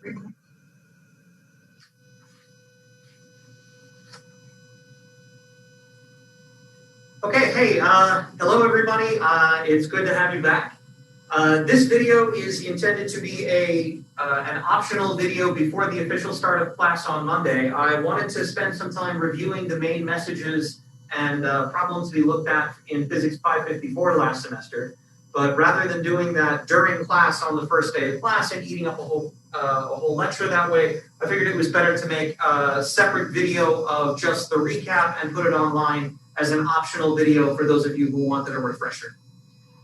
Okay, hey, hello everybody. It's good to have you back. This video is intended to be an optional video before the official start of class on Monday. I wanted to spend some time reviewing the main messages and problems we looked at in Phys554 last semester. But rather than doing that during class on the first day of class and eating up a whole lecture that way, I figured it was better to make a separate video of just the recap and put it online as an optional video for those of you who wanted a refresher.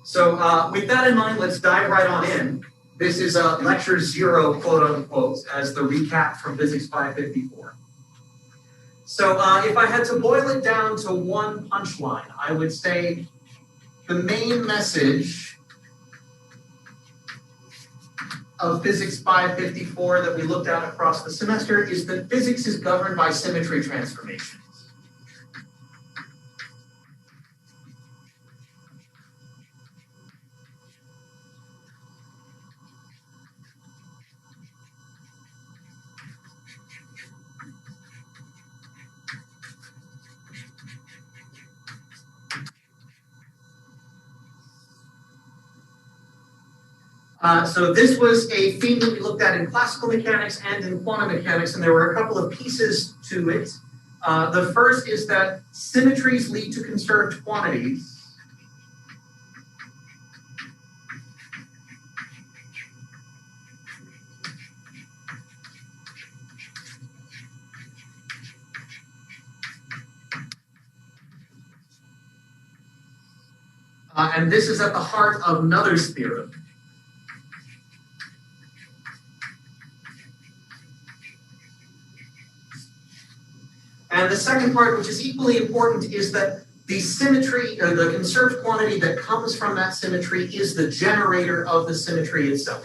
So with that in mind, let's dive right on in. This is lecture 0, quote unquote, as the recap from Phys554. So if I had to boil it down to one punchline, I would say the main message of Phys554 that we looked at across the semester is that physics is governed by symmetry transformations. So this was a theme that we looked at in classical mechanics and in quantum mechanics, and there were a couple of pieces to it. The first is that symmetries lead to conserved quantities. And this is at the heart of Noether's theorem. And the second part, which is equally important, is that the symmetry, or the conserved quantity that comes from that symmetry, is the generator of the symmetry itself.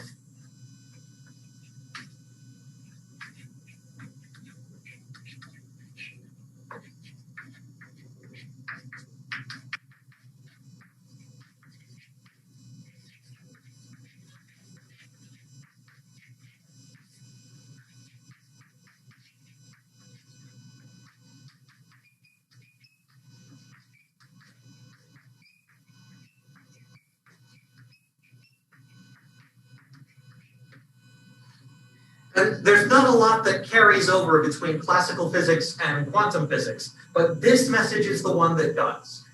And there's not a lot that carries over between classical physics and quantum physics, but this message is the one that does.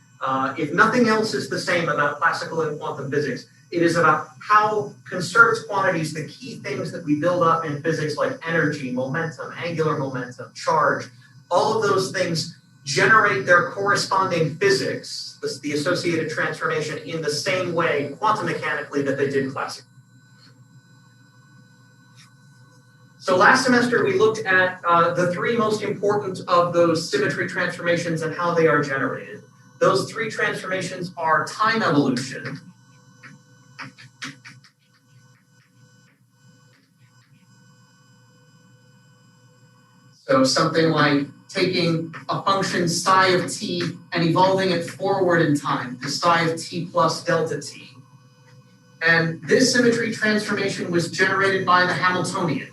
If nothing else is the same about classical and quantum physics, it is about how conserved quantities, the key things that we build up in physics like energy, momentum, angular momentum, charge, all of those things generate their corresponding physics, the associated transformation, in the same way quantum mechanically that they did classically. So last semester, we looked at the three most important of those symmetry transformations and how they are generated. Those three transformations are time evolution, so something like taking a function psi of t and evolving it forward in time to psi of t plus delta t. And this symmetry transformation was generated by the Hamiltonian,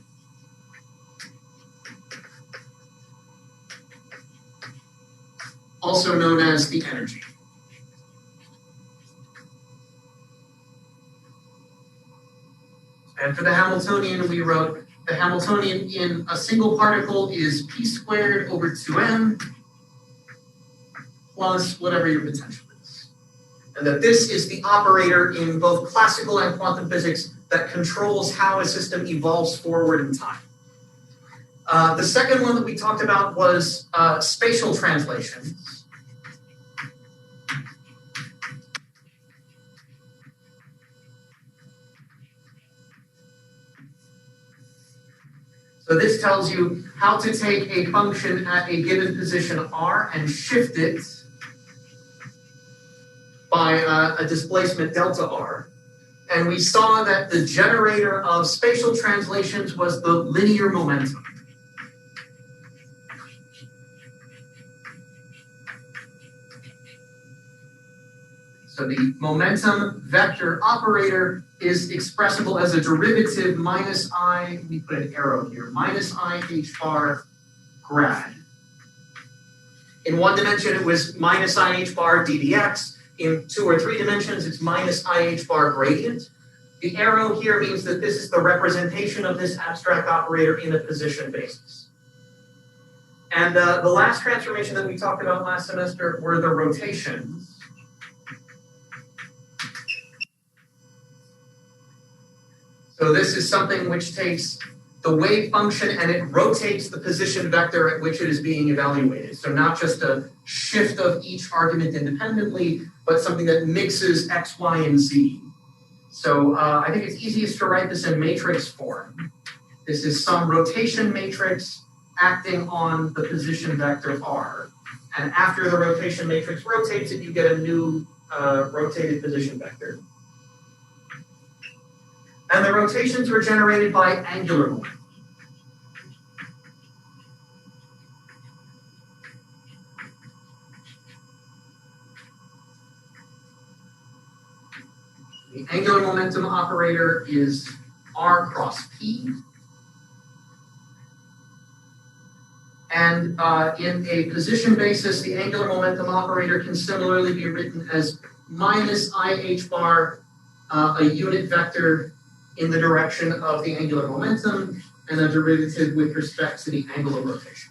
also known as the energy. And for the Hamiltonian, we wrote the Hamiltonian in a single particle is p squared over 2m plus whatever your potential is. And that this is the operator in both classical and quantum physics that controls how a system evolves forward in time. The second one that we talked about was spatial translations. So this tells you how to take a function at a given position r and shift it by a displacement delta r. And we saw that the generator of spatial translations was the linear momentum. So So the momentum vector operator is expressible as a derivative minus I, let me put an arrow here, minus I h bar grad. In one dimension, it was minus I h bar ddx. In 2 or 3 dimensions, it's minus I h bar gradient. The arrow here means that this is the representation of this abstract operator in a position basis. And the last transformation that we talked about last semester were the rotations. So this is something which takes the wave function and it rotates the position vector at which it is being evaluated. So not just a shift of each argument independently, but something that mixes x, y, and z. So I think it's easiest to write this in matrix form. This is some rotation matrix acting on the position vector r. And after the rotation matrix rotates it, you get a new rotated position vector. And the rotations were generated by angular momentum. The angular momentum operator is r cross p. And in a position basis, the angular momentum operator can similarly be written as minus I h bar, a unit vector in the direction of the angular momentum, and a derivative with respect to the angular rotation.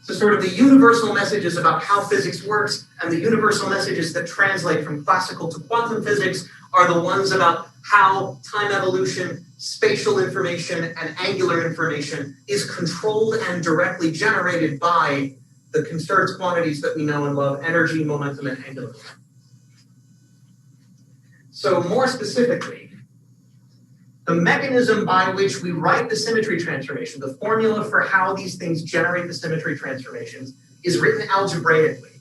So sort of the universal messages about how physics works and the universal messages that translate from classical to quantum physics are the ones about how time evolution, spatial information, and angular information is controlled and directly generated by the conserved quantities that we know and love, energy, momentum, and angular momentum. So more specifically, the mechanism by which we write the symmetry transformation, the formula for how these things generate the symmetry transformations, is written algebraically.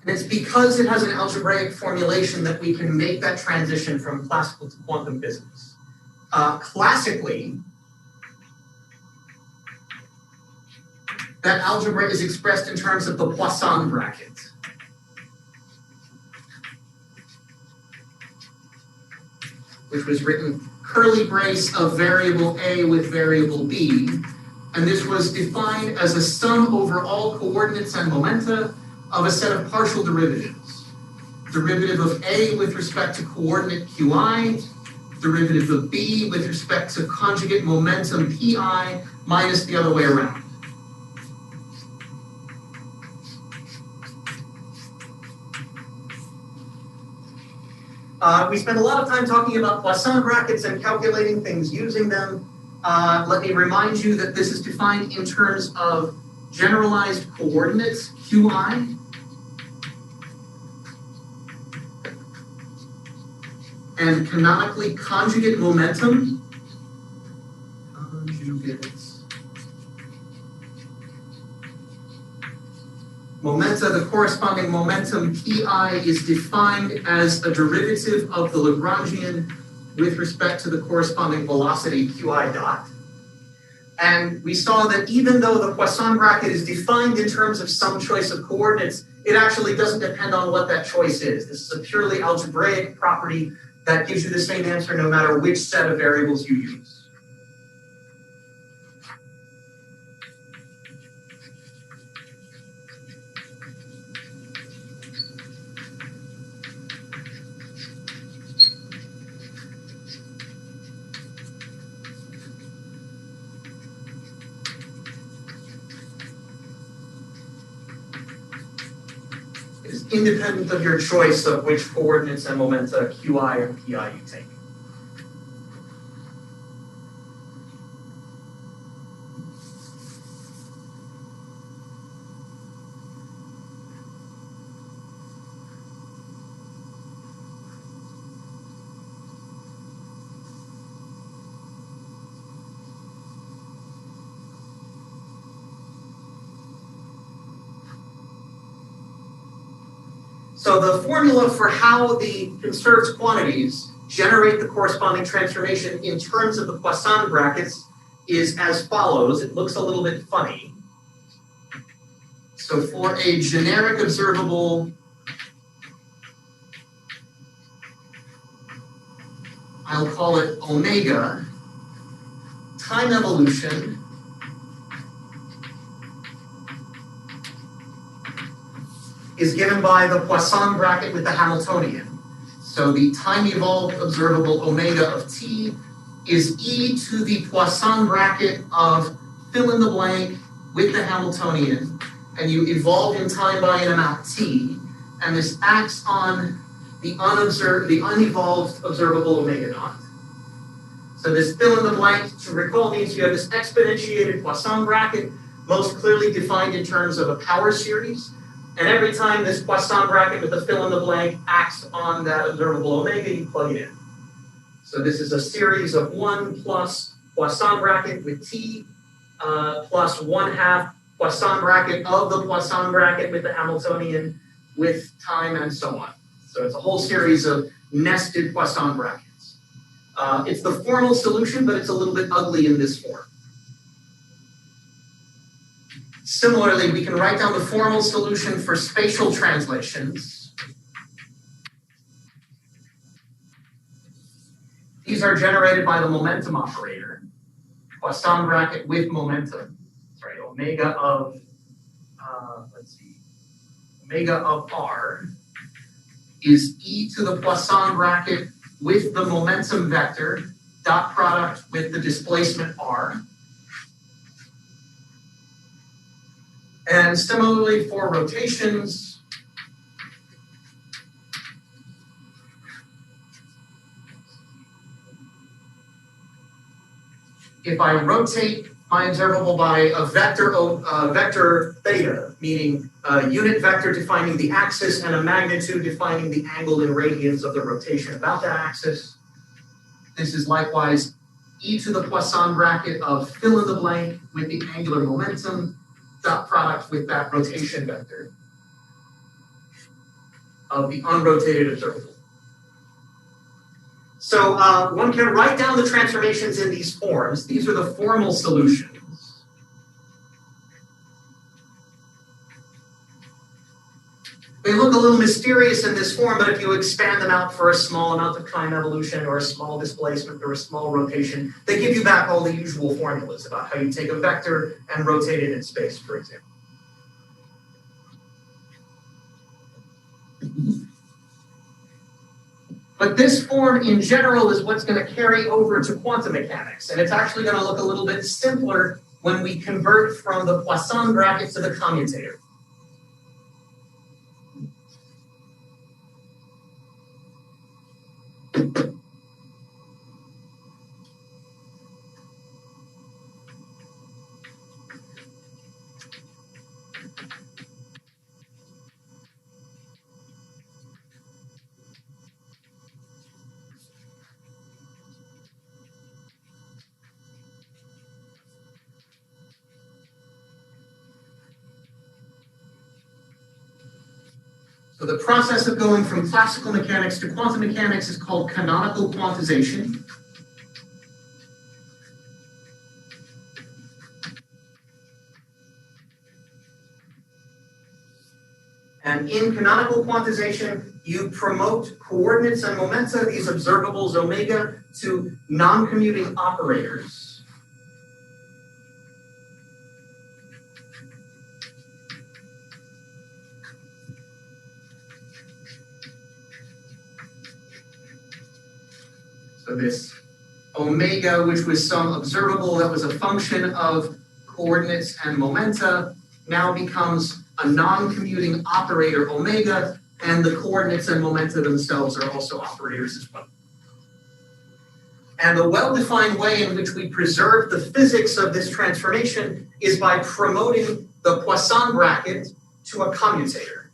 And it's because it has an algebraic formulation that we can make that transition from classical to quantum physics. Classically, that algebra is expressed in terms of the Poisson bracket. Which was written curly brace of variable A with variable B. And this was defined as a sum over all coordinates and momenta of a set of partial derivatives. Derivative of A with respect to coordinate Qi, derivative of B with respect to conjugate momentum Pi, minus the other way around. We spent a lot of time talking about Poisson brackets and calculating things using them. Let me remind you that this is defined in terms of generalized coordinates, Qi, and canonically conjugate momentum. Momenta, the corresponding momentum Pi is defined as a derivative of the Lagrangian with respect to the corresponding velocity Qi dot. And we saw that even though the Poisson bracket is defined in terms of some choice of coordinates, it actually doesn't depend on what that choice is. This is a purely algebraic property that gives you the same answer no matter which set of variables you use. independent of your choice of which coordinates and momenta qi or pi you take. So the formula for how the conserved quantities generate the corresponding transformation in terms of the Poisson brackets is as follows. It looks a little bit funny. So for a generic observable, I'll call it omega, time evolution is given by the Poisson bracket with the Hamiltonian. So the time-evolved observable omega of t is e to the Poisson bracket of fill in the blank with the Hamiltonian, and you evolve in time by an amount t, and this acts on the unevolved observable omega naught. So this fill in the blank, to recall, means you have this exponentiated Poisson bracket, most clearly defined in terms of a power series. And every time this Poisson bracket with the fill in the blank acts on that observable omega, you plug it in. So this is a series of 1 plus Poisson bracket with t plus 1/2 Poisson bracket of the Poisson bracket with the Hamiltonian with time and so on. So it's a whole series of nested Poisson brackets. It's the formal solution, but it's a little bit ugly in this form. Similarly, we can write down the formal solution for spatial translations. These are generated by the momentum operator, Poisson bracket with momentum. Sorry, omega of, omega of r is e to the Poisson bracket with the momentum vector, dot product with the displacement r. And similarly for rotations, if I rotate my observable by a vector theta, meaning a unit vector defining the axis and a magnitude defining the angle in radians of the rotation about that axis, this is likewise e to the Poisson bracket of fill in the blank with the angular momentum, dot product with that rotation vector of the unrotated observable. So one can write down the transformations in these forms. These are the formal solutions. They look a little mysterious in this form, but if you expand them out for a small amount of time evolution or a small displacement or a small rotation, they give you back all the usual formulas about how you take a vector and rotate it in space, for example. But this form in general is what's going to carry over to quantum mechanics, and it's actually going to look a little bit simpler when we convert from the Poisson bracket to the commutator. So the process of going from classical mechanics to quantum mechanics is called canonical quantization. And in canonical quantization, you promote coordinates and momenta, these observables omega, to non-commuting operators. So this omega, which was some observable that was a function of coordinates and momenta, now becomes a non-commuting operator omega and the coordinates and momenta themselves are also operators as well. And the well-defined way in which we preserve the physics of this transformation is by promoting the Poisson bracket to a commutator.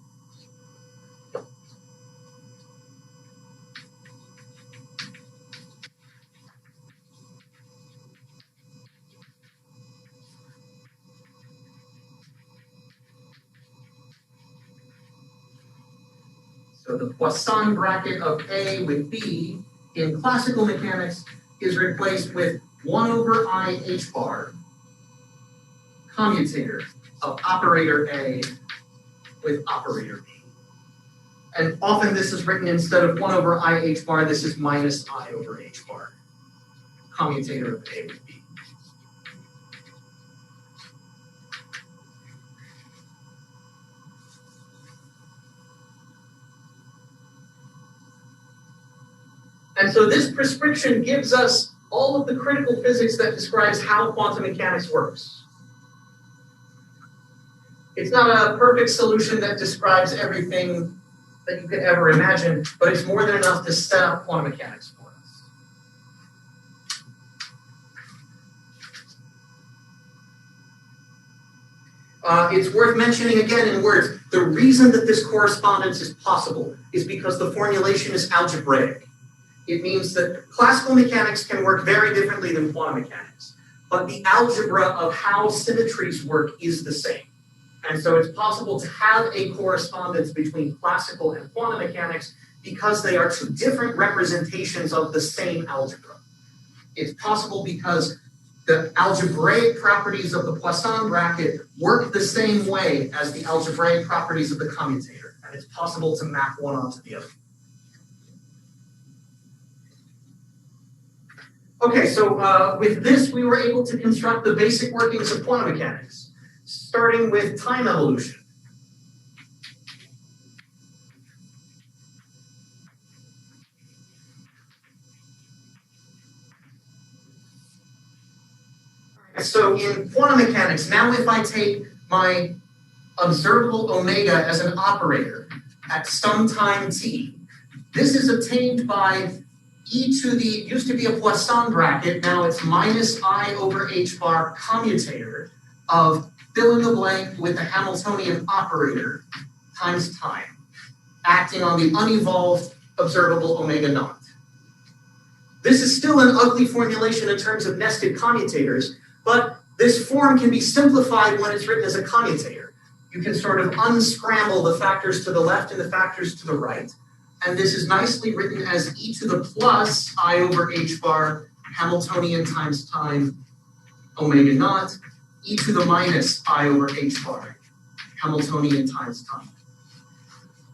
So the Poisson bracket of A with B in classical mechanics is replaced with 1 over I h bar commutator of operator A with operator B. And often this is written instead of 1 over I h bar, this is minus I over h bar, commutator of A with B. And so this prescription gives us all of the critical physics that describes how quantum mechanics works. It's not a perfect solution that describes everything that you could ever imagine, but it's more than enough to set up quantum mechanics for us. It's worth mentioning again in words, the reason that this correspondence is possible is because the formulation is algebraic. It means that classical mechanics can work very differently than quantum mechanics, but the algebra of how symmetries work is the same. And so it's possible to have a correspondence between classical and quantum mechanics because they are two different representations of the same algebra. It's possible because the algebraic properties of the Poisson bracket work the same way as the algebraic properties of the commutator, and it's possible to map one onto the other. Okay, so with this, we were able to construct the basic workings of quantum mechanics, starting with time evolution. So in quantum mechanics, now if I take my observable omega as an operator at some time t, this is obtained by e to the, used to be a Poisson bracket, now it's minus I over h bar commutator of fill in the blank with the Hamiltonian operator times time, acting on the unevolved observable omega naught. This is still an ugly formulation in terms of nested commutators, but this form can be simplified when it's written as a commutator. You can sort of unscramble the factors to the left and the factors to the right. And this is nicely written as e to the plus I over h bar Hamiltonian times time omega naught, e to the minus I over h bar Hamiltonian times time.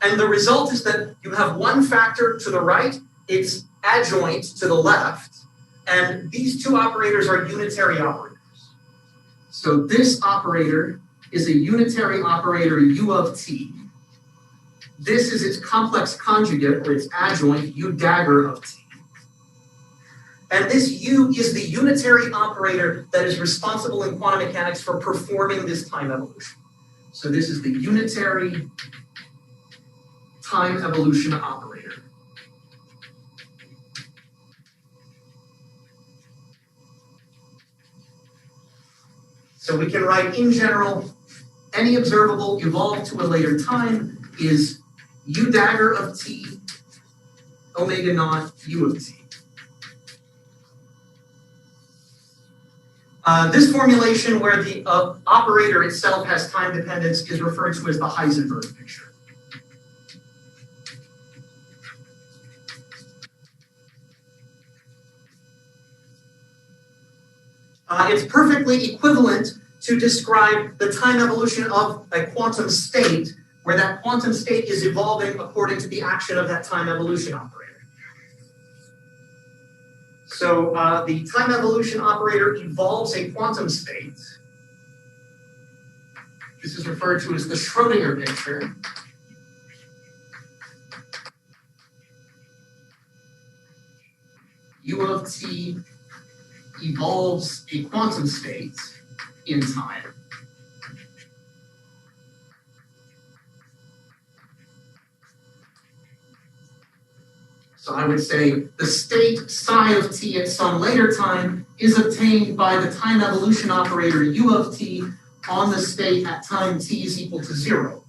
And the result is that you have one factor to the right, its adjoint to the left, and these two operators are unitary operators. So this operator is a unitary operator u of t. This is its complex conjugate, or its adjoint, u dagger of t. And this u is the unitary operator that is responsible in quantum mechanics for performing this time evolution. So this is the unitary time evolution operator. So we can write, in general, any observable evolved to a later time is u dagger of t, omega naught, u of t. This formulation where the operator itself has time dependence is referred to as the Heisenberg picture. It's perfectly equivalent to describe the time evolution of a quantum state, where that quantum state is evolving according to the action of that time evolution operator. So the time evolution operator evolves a quantum state. This is referred to as the Schrödinger picture. U of t evolves a quantum state in time. So I would say the state psi of t at some later time is obtained by the time evolution operator u of t on the state at time t is equal to 0.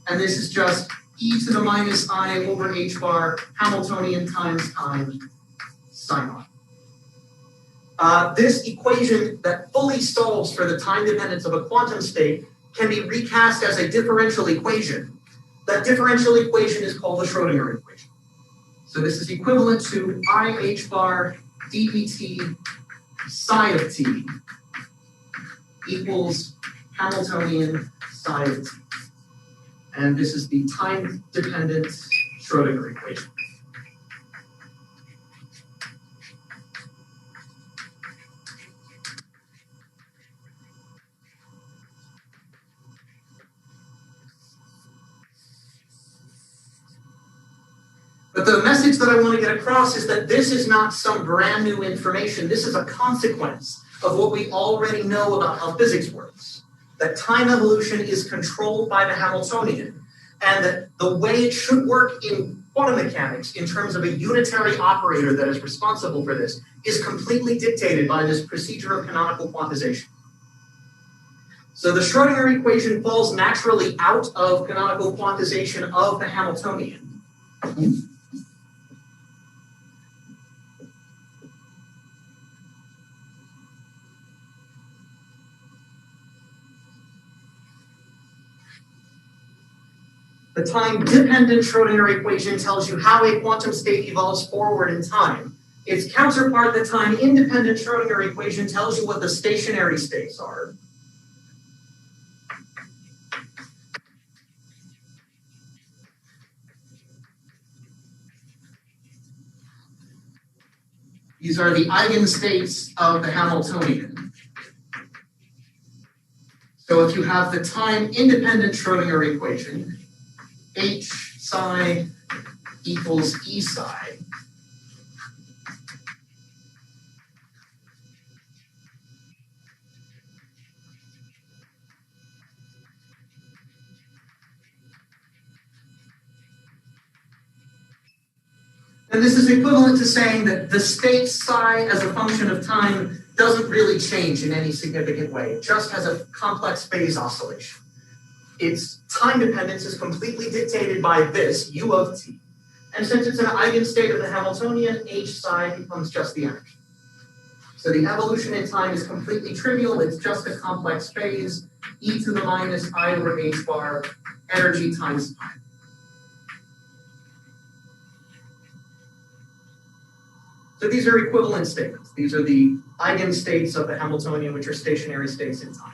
And this is just e to the minus I over h bar Hamiltonian times time psi naught. This equation that fully solves for the time dependence of a quantum state can be recast as a differential equation. That differential equation is called the Schrodinger equation. So this is equivalent to I h bar dEt psi of t equals Hamiltonian psi of t. And this is the time-dependent Schrodinger equation. But the message that I want to get across is that this is not some brand new information. This is a consequence of what we already know about how physics works. That time evolution is controlled by the Hamiltonian, and that the way it should work in quantum mechanics in terms of a unitary operator that is responsible for this is completely dictated by this procedure of canonical quantization. So the Schrodinger equation falls naturally out of canonical quantization of the Hamiltonian. The time-dependent Schrodinger equation tells you how a quantum state evolves forward in time. Its counterpart, the time-independent Schrodinger equation, tells you what the stationary states are. These are the eigenstates of the Hamiltonian. So if you have the time-independent Schrodinger equation, H psi equals E psi. And this is equivalent to saying that the state psi as a function of time doesn't really change in any significant way. It just has a complex phase oscillation. Its time dependence is completely dictated by this, u of t. And since it's an eigenstate of the Hamiltonian, h psi becomes just the energy. So the evolution in time is completely trivial. It's just a complex phase, e to the minus I over h bar, energy times time. So these are equivalent statements. These are the eigenstates of the Hamiltonian, which are stationary states in time.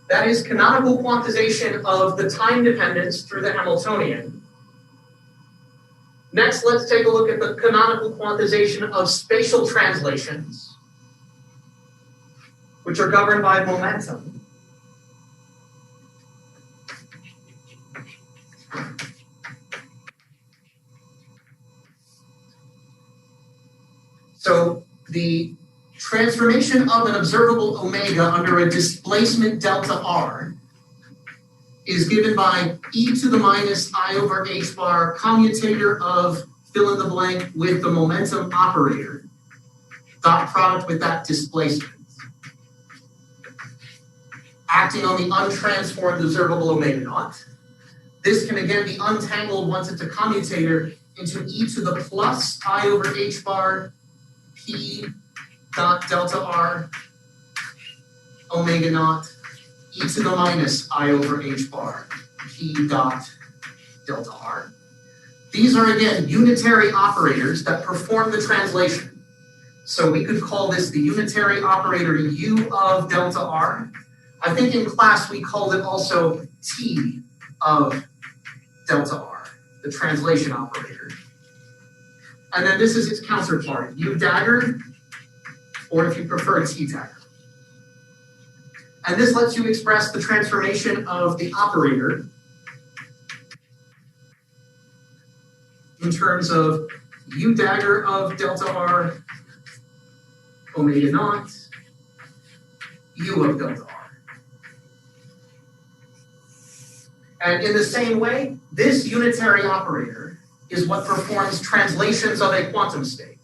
That is canonical quantization of the time dependence through the Hamiltonian. Next, let's take a look at the canonical quantization of spatial translations, which are governed by momentum. So the transformation of an observable omega under a displacement delta r is given by e to the minus I over h bar commutator of fill in the blank with the momentum operator, dot product with that displacement, acting on the untransformed observable omega naught. This can again be untangled once it's a commutator into e to the plus I over h bar p dot delta r omega naught e to the minus I over h bar p dot delta r. These are again unitary operators that perform the translation. So we could call this the unitary operator u of delta r. I think in class we called it also t of delta r, the translation operator. And then this is its counterpart, u dagger, or if you prefer, t dagger. And this lets you express the transformation of the operator in terms of u dagger of delta r, omega naught, u of delta r. And in the same way, this unitary operator is what performs translations of a quantum state.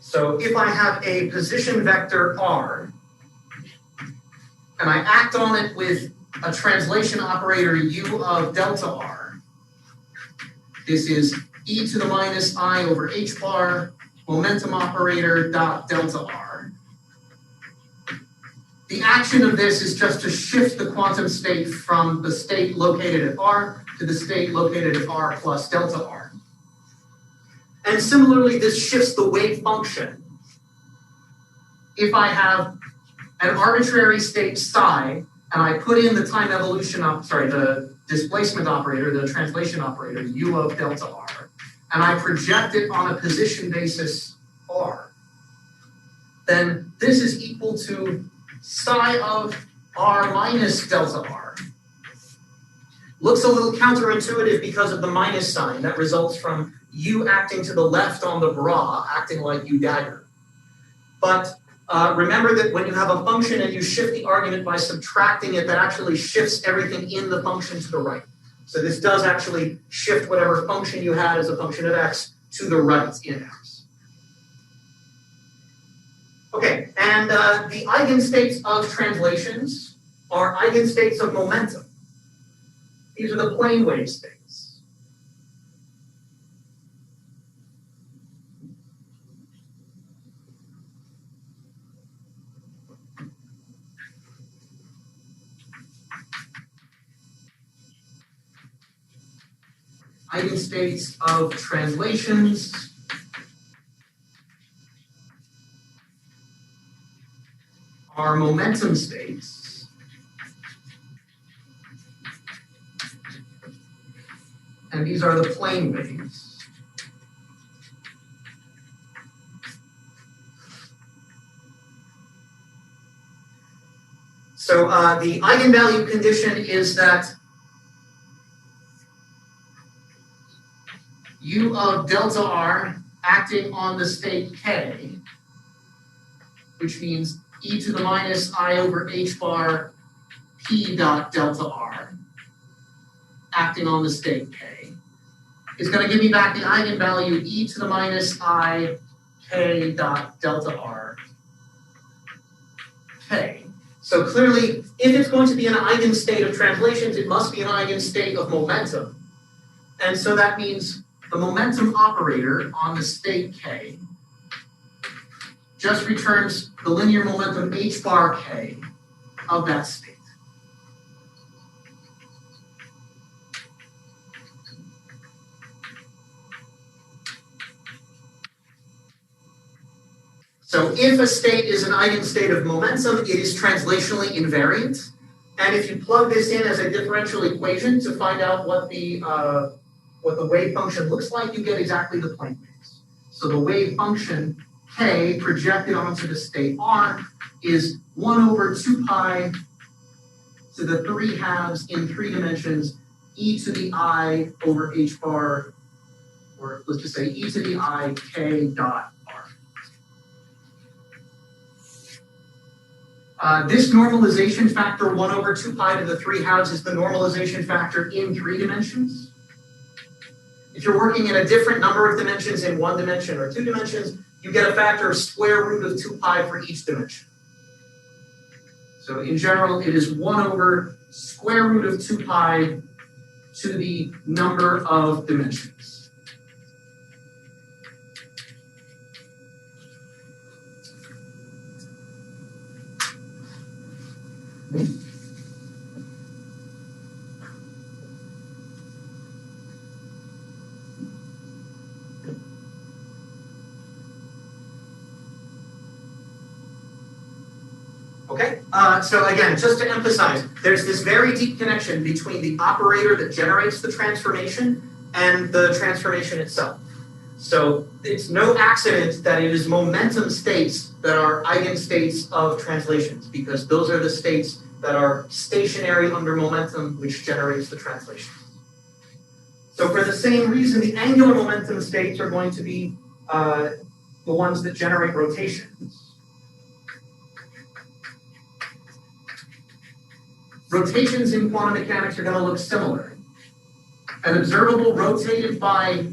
So if I have a position vector r, and I act on it with a translation operator u of delta r, this is e to the minus I over h bar, momentum operator dot delta r. The action of this is just to shift the quantum state from the state located at r to the state located at r plus delta r. And similarly, this shifts the wave function. If I have an arbitrary state psi, and I put in the time evolution, the displacement operator, the translation operator, u of delta r, and I project it on a position basis r, then this is equal to psi of r minus delta r. Looks a little counterintuitive because of the minus sign that results from u acting to the left on the bra, acting like u dagger. But remember that when you have a function and you shift the argument by subtracting it, that actually shifts everything in the function to the right. So this does actually shift whatever function you had as a function of x to the right in x. Okay, and the eigenstates of translations are eigenstates of momentum. These are the plane wave states. Eigenstates of translations are momentum states. And these are the plane waves. So the eigenvalue condition is that u of delta r acting on the state k, which means e to the minus I over h bar p dot delta r acting on the state k, is going to give me back the eigenvalue e to the minus I k dot delta r k. So clearly, if it's going to be an eigenstate of translations, it must be an eigenstate of momentum. And so that means the momentum operator on the state k just returns the linear momentum h bar k of that state. So if a state is an eigenstate of momentum, it is translationally invariant. And if you plug this in as a differential equation to find out what the wave function looks like, you get exactly the plane waves. So the wave function k projected onto the state r is 1 over 2 pi to the 3 halves in 3 dimensions e to the I over h bar, or let's just say e to the I k dot r. This normalization factor 1 over 2 pi to the 3 halves is the normalization factor in 3 dimensions. If you're working in a different number of dimensions in 1 dimension or 2 dimensions, you get a factor of square root of 2 pi for each dimension. So in general, it is 1 over square root of 2 pi to the number of dimensions. Okay, so again, just to emphasize, there's this very deep connection between the operator that generates the transformation and the transformation itself. So it's no accident that it is momentum states that are eigenstates of translations, because those are the states that are stationary under momentum, which generates the translation. So for the same reason, the angular momentum states are going to be the ones that generate rotations. Rotations in quantum mechanics are going to look similar. An observable rotated by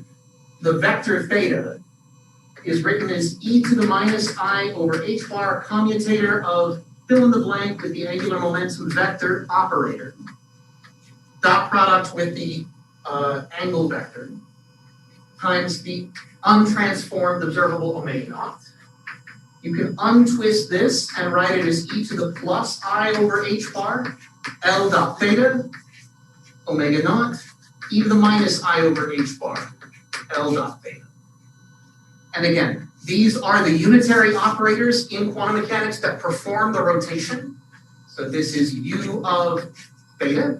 the vector theta is written as e to the minus I over h bar commutator of fill in the blank with the angular momentum vector operator, dot product with the angle vector, times the untransformed observable omega naught. You can untwist this and write it as e to the plus I over h bar, L dot theta, omega naught, e to the minus I over h bar, L dot theta. And again, these are the unitary operators in quantum mechanics that perform the rotation. So this is u of theta,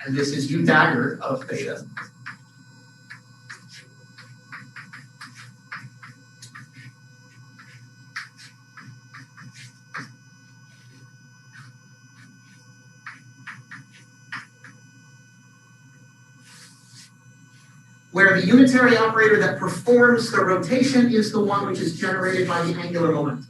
and this is u dagger of theta. Where the unitary operator that performs the rotation is the one which is generated by the angular momentum.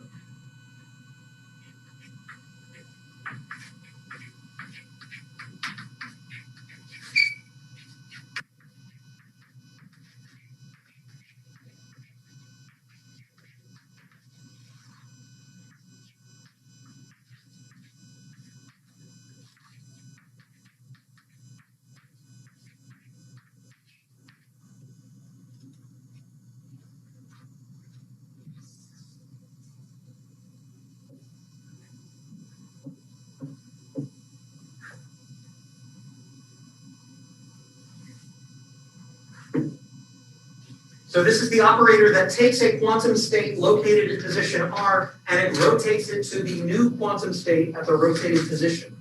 So this is the operator that takes a quantum state located at position r and it rotates it to the new quantum state at the rotated position.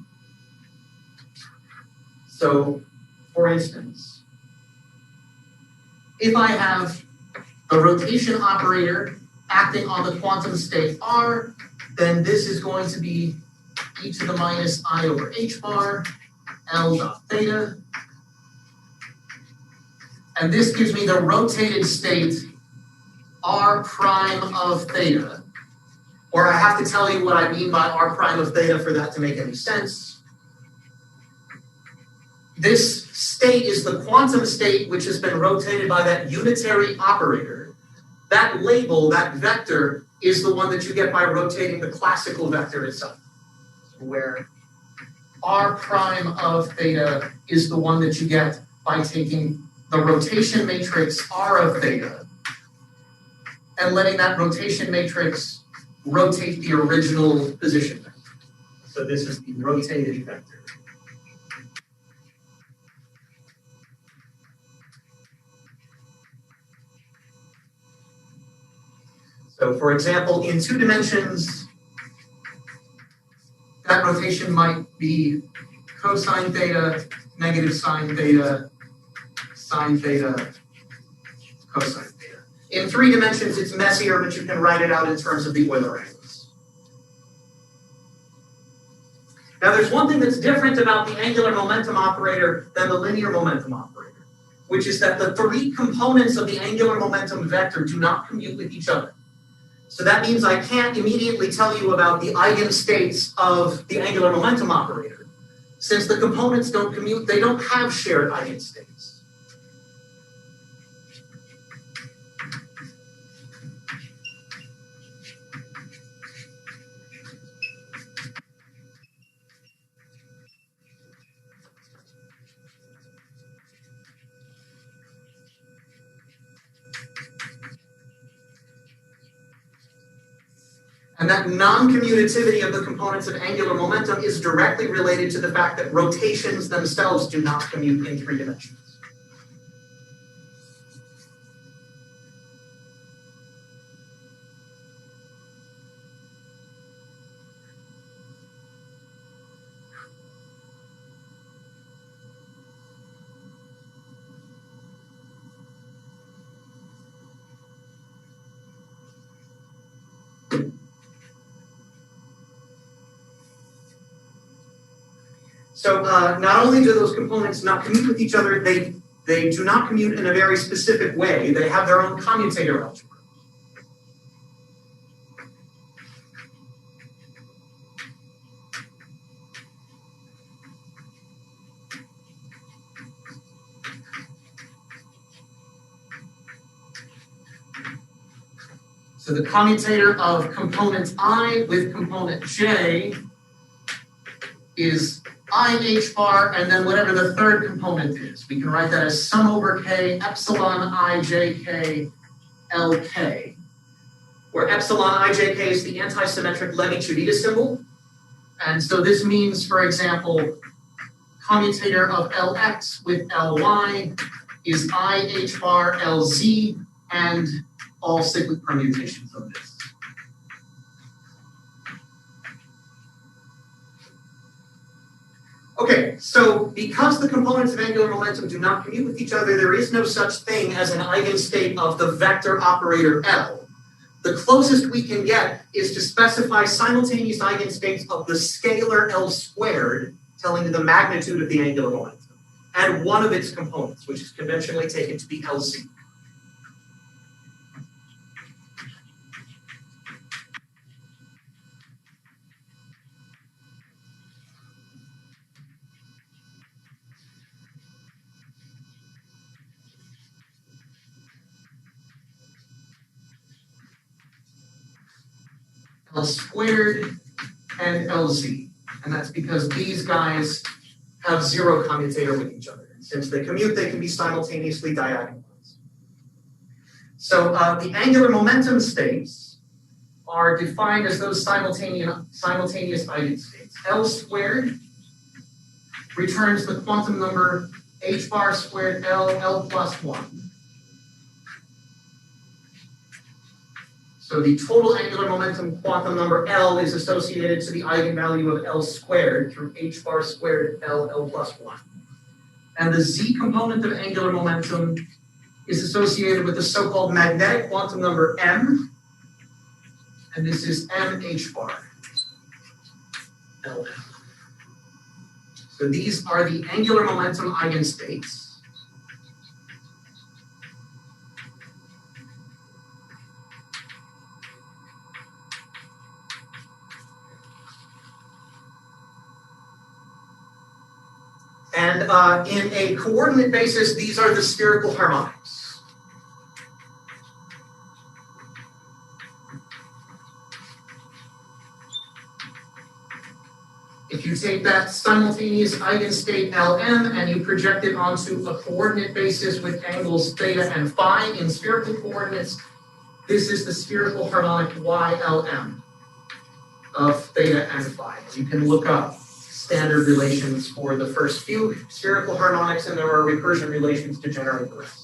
So, for instance, if I have a rotation operator acting on the quantum state r, then this is going to be e to the minus I over h bar, L dot theta. And this gives me the rotated state r prime of theta. Or I have to tell you what I mean by r prime of theta for that to make any sense. This state is the quantum state which has been rotated by that unitary operator. That label, that vector, is the one that you get by rotating the classical vector itself, where r prime of theta is the one that you get by taking the rotation matrix r of theta and letting that rotation matrix rotate the original position vector. So this is the rotated vector. So for example, in 2 dimensions, that rotation might be cosine theta, negative sine theta, sine theta, cosine theta. In 3 dimensions, it's messier, but you can write it out in terms of the Euler angles. Now, there's one thing that's different about the angular momentum operator than the linear momentum operator, which is that the 3 components of the angular momentum vector do not commute with each other. So that means I can't immediately tell you about the eigenstates of the angular momentum operator. Since the components don't commute, they don't have shared eigenstates. And that non-commutativity of the components of angular momentum is directly related to the fact that rotations themselves do not commute in 3 dimensions. So not only do those components not commute with each other, they do not commute in a very specific way. They have their own commutator algebra. So the commutator of component I with component J is I h bar, and then whatever the third component is. We can write that as sum over k epsilon I j k L k, where epsilon I j k is the antisymmetric Levi-Chudita symbol. And so this means, for example, commutator of Lx with Ly is I h bar Lz, and all cyclic permutations of this. Okay, so because the components of angular momentum do not commute with each other, there is no such thing as an eigenstate of the vector operator L. The closest we can get is to specify simultaneous eigenstates of the scalar L squared, telling you the magnitude of the angular momentum, and one of its components, which is conventionally taken to be Lz. L squared and Lz. And that's because these guys have zero commutator with each other. And since they commute, they can be simultaneously diagonalized. So the angular momentum states are defined as those simultaneous eigenstates. L squared returns the quantum number h bar squared L plus 1. So the total angular momentum quantum number L is associated to the eigenvalue of L squared through h bar squared L plus 1. And the z component of angular momentum is associated with the so-called magnetic quantum number M, and this is M h bar Lm. So these are the angular momentum eigenstates. And in a coordinate basis, these are the spherical harmonics. If you take that simultaneous eigenstate Lm and you project it onto a coordinate basis with angles theta and phi in spherical coordinates, this is the spherical harmonic Ylm of theta and phi. You can look up standard relations for the first few spherical harmonics, and there are recursion relations to generate the rest.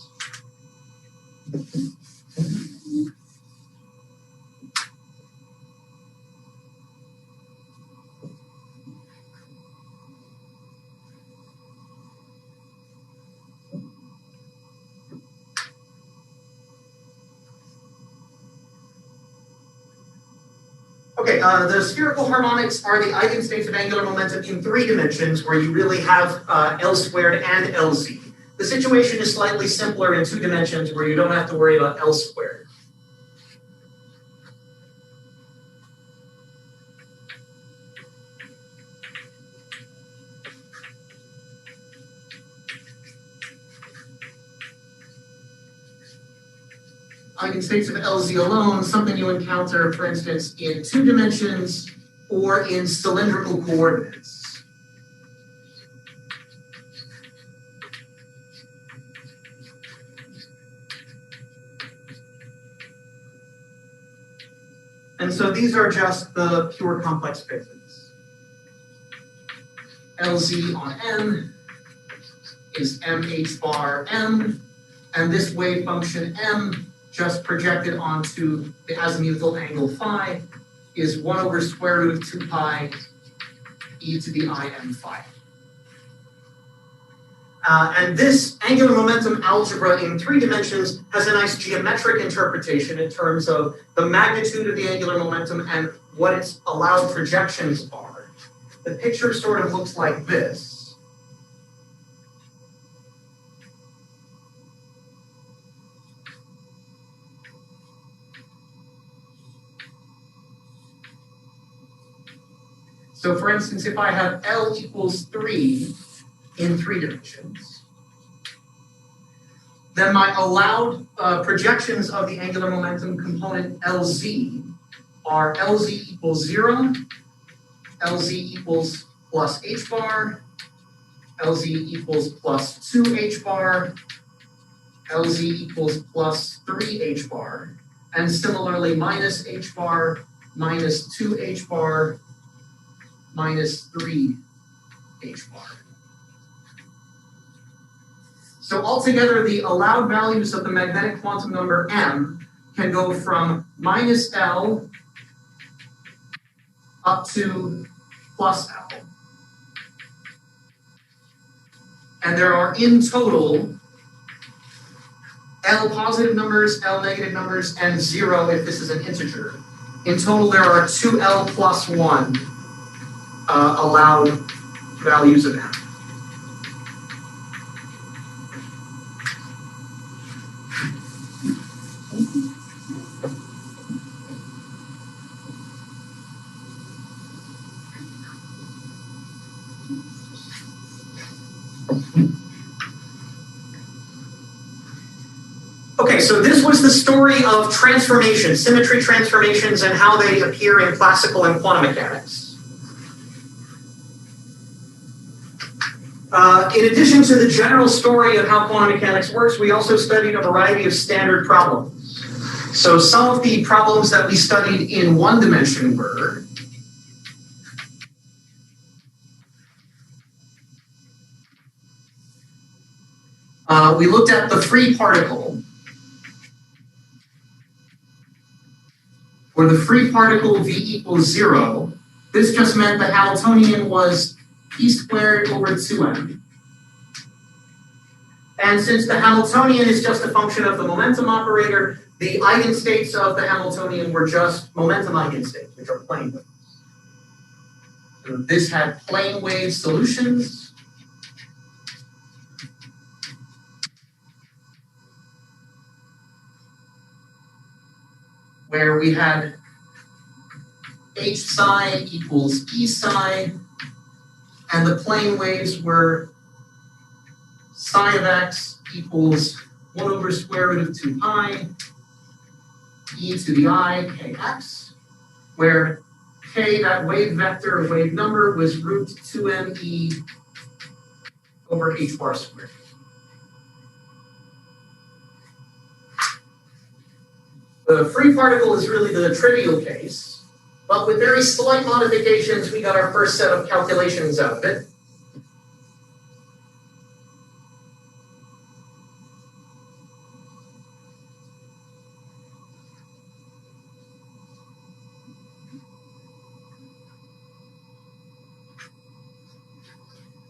Okay, the spherical harmonics are the eigenstates of angular momentum in 3 dimensions, where you really have L squared and Lz. The situation is slightly simpler in 2 dimensions, where you don't have to worry about L squared. Eigenstates of Lz alone, something you encounter, for instance, in 2 dimensions or in cylindrical coordinates. And so these are just the pure complex spaces. Lz on M is mh bar M, and this wave function M just projected onto the azimuthal angle phi is 1 over square root of 2 pi e to the im phi. And this angular momentum algebra in 3 dimensions has a nice geometric interpretation in terms of the magnitude of the angular momentum and what its allowed projections are. The picture sort of looks like this. So for instance, if I have L equals 3 in 3 dimensions, then my allowed projections of the angular momentum component LZ are LZ equals 0, LZ equals plus h bar, LZ equals plus 2h bar, LZ equals plus 3h bar, and similarly minus h bar, minus 2h bar, minus 3h bar. So altogether, the allowed values of the magnetic quantum number m can go from minus L up to plus L. And there are in total L positive numbers, L negative numbers, and 0 if this is an integer. In total, there are 2L plus 1 allowed values of m. Okay, so this was the story of transformations, symmetry transformations, and how they appear in classical and quantum mechanics. In addition to the general story of how quantum mechanics works, we also studied a variety of standard problems. So some of the problems that we studied in 1 dimension were we looked at the free particle, where the free particle V equals 0. This just meant the Hamiltonian was p squared over 2m. And since the Hamiltonian is just a function of the momentum operator, the eigenstates of the Hamiltonian were just momentum eigenstates, which are plane waves. So this had plane wave solutions. Where we had h psi equals e psi, and the plane waves were psi of x equals 1 over square root of 2 pi e to the I kx, where k, that wave vector or wave number, was root 2me over h bar squared. The free particle is really the trivial case, but with very slight modifications, we got our first set of calculations out of it.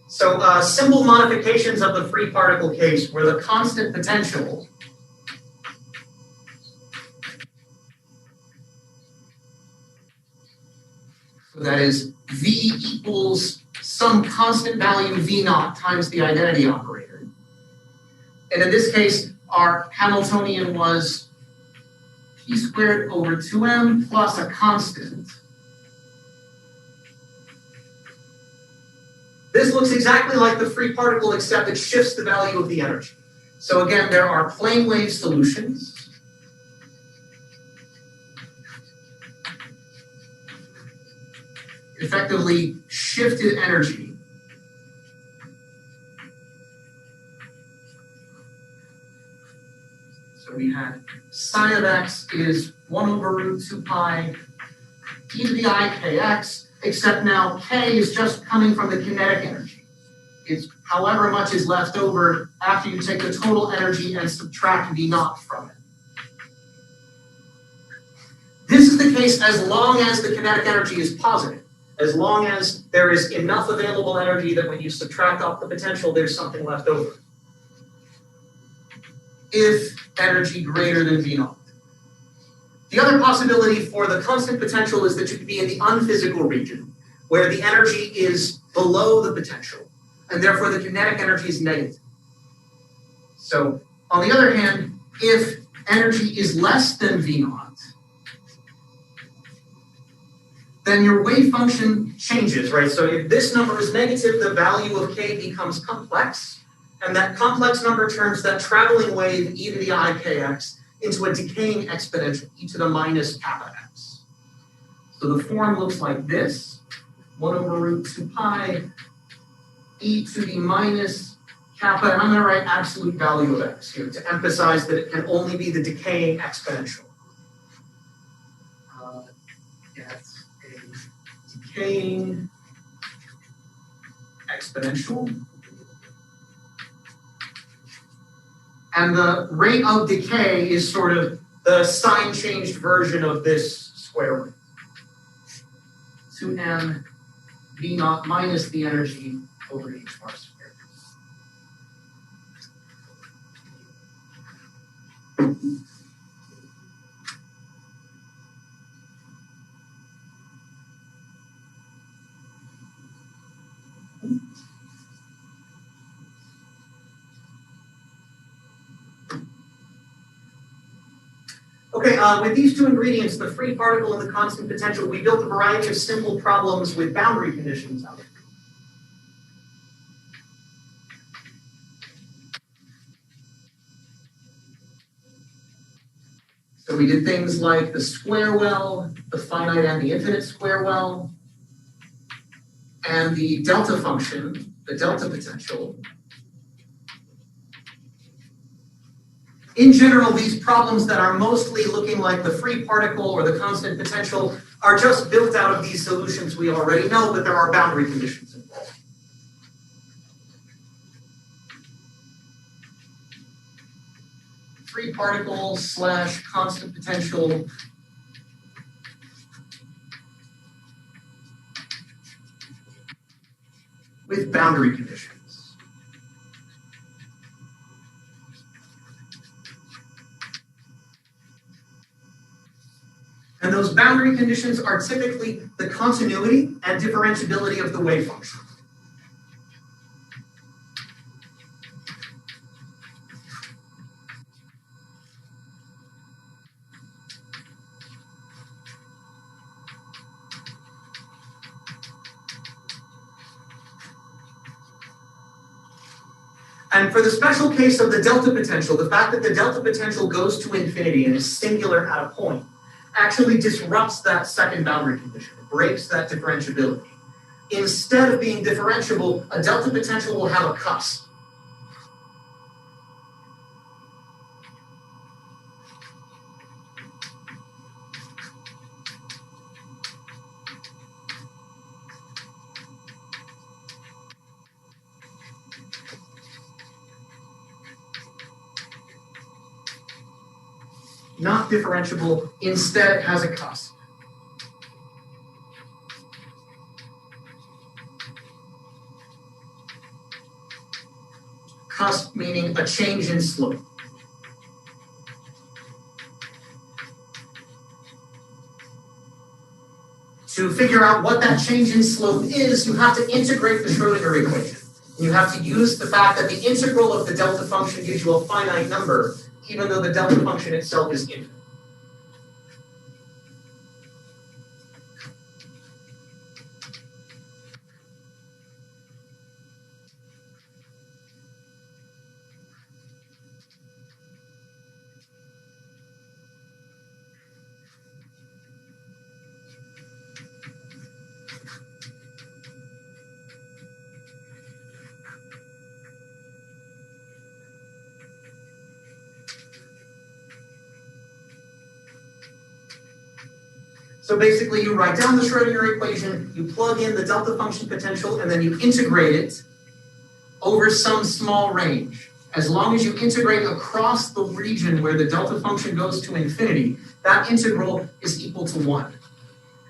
So simple modifications of the free particle case were the constant potential so that is V equals some constant value V naught times the identity operator. And in this case, our Hamiltonian was p squared over 2m plus a constant. This looks exactly like the free particle, except it shifts the value of the energy. So again, there are plane wave solutions. Effectively shifted energy. So we had psi of x is 1 over root 2 pi e to the I kx, except now k is just coming from the kinetic energy. It's however much is left over after you take the total energy and subtract V naught from it. This is the case as long as the kinetic energy is positive. as long as there is enough available energy that when you subtract off the potential, there's something left over. If energy greater than V naught. The other possibility for the constant potential is that you could be in the unphysical region, where the energy is below the potential, and therefore the kinetic energy is negative. So, on the other hand, if energy is less than V naught, then your wave function changes, right? So if this number is negative, the value of k becomes complex, and that complex number turns that traveling wave e to the I kx into a decaying exponential, e to the minus kappa x. So the form looks like this, 1 over root 2 pi e to the minus kappa, and I'm going to write absolute value of x here to emphasize that it can only be the decaying exponential. That's a decaying exponential. And the rate of decay is sort of the sign changed version of this square root. 2m v naught minus the energy over h bar squared. Okay, with these two ingredients, the free particle and the constant potential, we built a variety of simple problems with boundary conditions out of it. So we did things like the square well, the finite and the infinite square well, and the delta function, the delta potential. In general, these problems that are mostly looking like the free particle or the constant potential are just built out of these solutions we already know, but there are boundary conditions involved. Free particle slash constant potential with boundary conditions. And those boundary conditions are typically the continuity and differentiability of the wave function. And for the special case of the delta potential, the fact that the delta potential goes to infinity and is singular at a point actually disrupts that second boundary condition. It breaks that differentiability. Instead of being differentiable, a delta potential will have a cusp. Not differentiable, instead it has a cusp. Cusp meaning a change in slope. To figure out what that change in slope is, you have to integrate the Schrödinger equation. You have to use the fact that the integral of the delta function gives you a finite number, even though the delta function itself is infinite. So basically, you write down the Schrödinger equation, you plug in the delta function potential, and then you integrate it over some small range. As long as you integrate across the region where the delta function goes to infinity, that integral is equal to 1.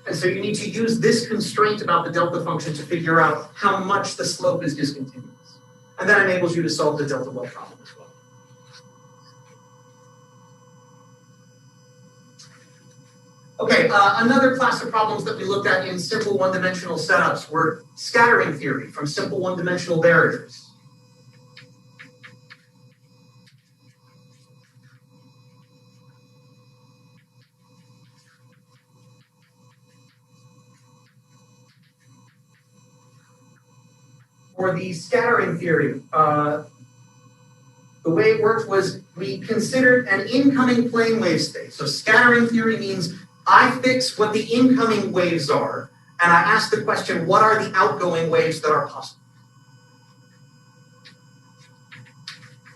And so you need to use this constraint about the delta function to figure out how much the slope is discontinuous. And that enables you to solve the delta well problem as well. Okay, another class of problems that we looked at in simple one-dimensional setups were scattering theory from simple one-dimensional barriers. For the scattering theory, the way it worked was we considered an incoming plane wave space. So scattering theory means I fix what the incoming waves are, and I ask the question, what are the outgoing waves that are possible?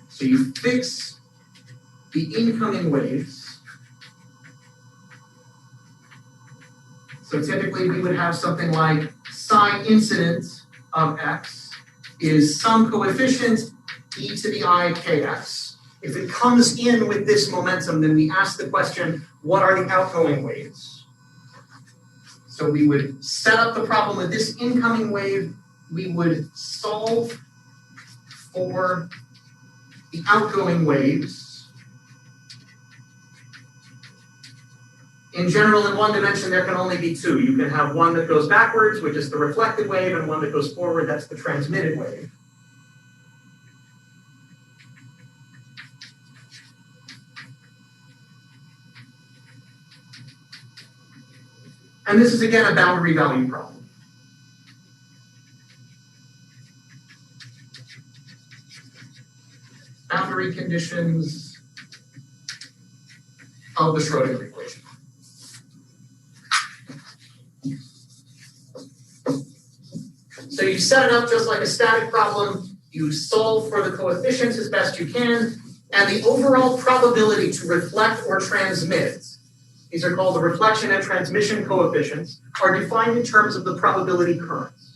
So you fix the incoming waves. So typically we would have something like psi incident of x is some coefficient e to the I kx. If it comes in with this momentum, then we ask the question, what are the outgoing waves? So we would set up the problem with this incoming wave. We would solve for the outgoing waves. In general, in one dimension, there can only be two. You can have one that goes backwards, which is the reflected wave, and one that goes forward, that's the transmitted wave. And this is, again, a boundary value problem. Boundary conditions of the Schrödinger equation. So you set it up just like a static problem. You solve for the coefficients as best you can, and the overall probability to reflect or transmit, these are called the reflection and transmission coefficients, are defined in terms of the probability currents.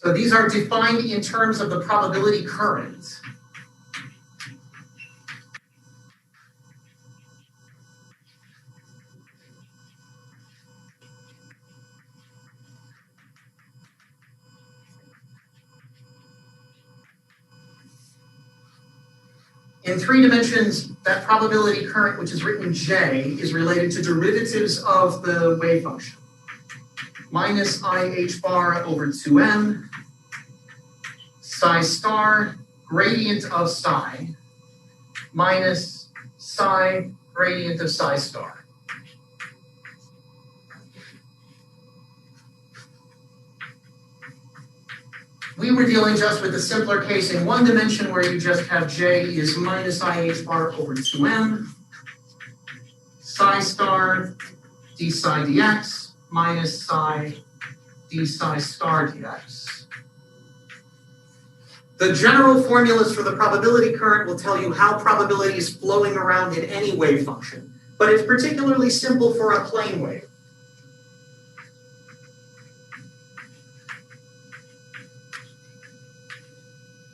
So these are defined in terms of the probability current. In 3 dimensions, that probability current, which is written J, is related to derivatives of the wave function. Minus IH bar over 2m, psi star, gradient of psi, minus psi, gradient of psi star. We were dealing just with the simpler case in 1 dimension where you just have J is minus IH bar over 2m, psi star, d psi dx, minus psi, d psi star dx. The general formulas for the probability current will tell you how probability is flowing around in any wave function, but it's particularly simple for a plane wave.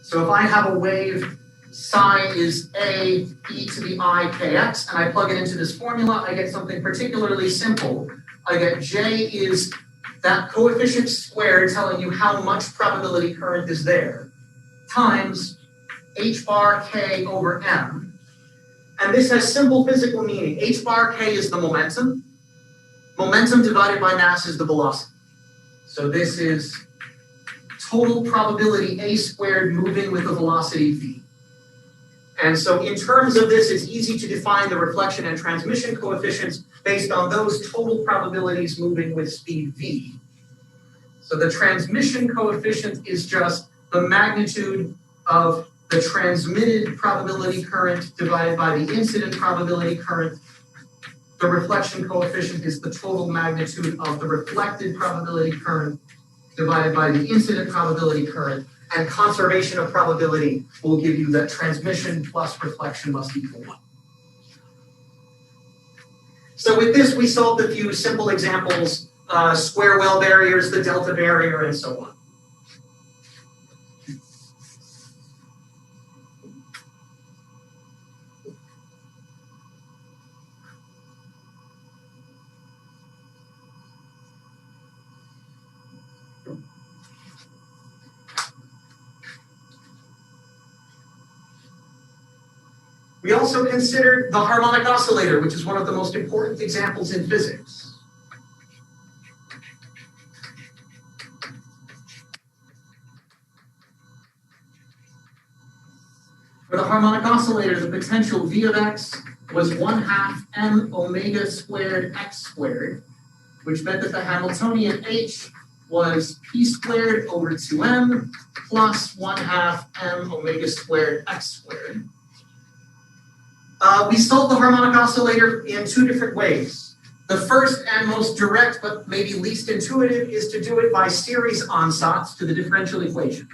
So if I have a wave, psi is a e to the I kx, and I plug it into this formula, I get something particularly simple. I get J is that coefficient squared telling you how much probability current is there, times h bar k over m. And this has simple physical meaning. H bar k is the momentum. Momentum divided by mass is the velocity. So this is total probability a squared moving with a velocity v. And so in terms of this, it's easy to define the reflection and transmission coefficients based on those total probabilities moving with speed v. So the transmission coefficient is just the magnitude of the transmitted probability current divided by the incident probability current. The reflection coefficient is the total magnitude of the reflected probability current divided by the incident probability current, and conservation of probability will give you that transmission plus reflection must equal 1. So with this, we solved a few simple examples, square well barriers, the delta barrier, and so on. We also considered the harmonic oscillator, which is one of the most important examples in physics. For the harmonic oscillator, the potential V of x was 1/2 m omega squared x squared, which meant that the Hamiltonian H was p squared over 2m plus 1/2 m omega squared x squared. We solved the harmonic oscillator in two different ways. The first and most direct, but maybe least intuitive, is to do it by series ansatz to the differential equation.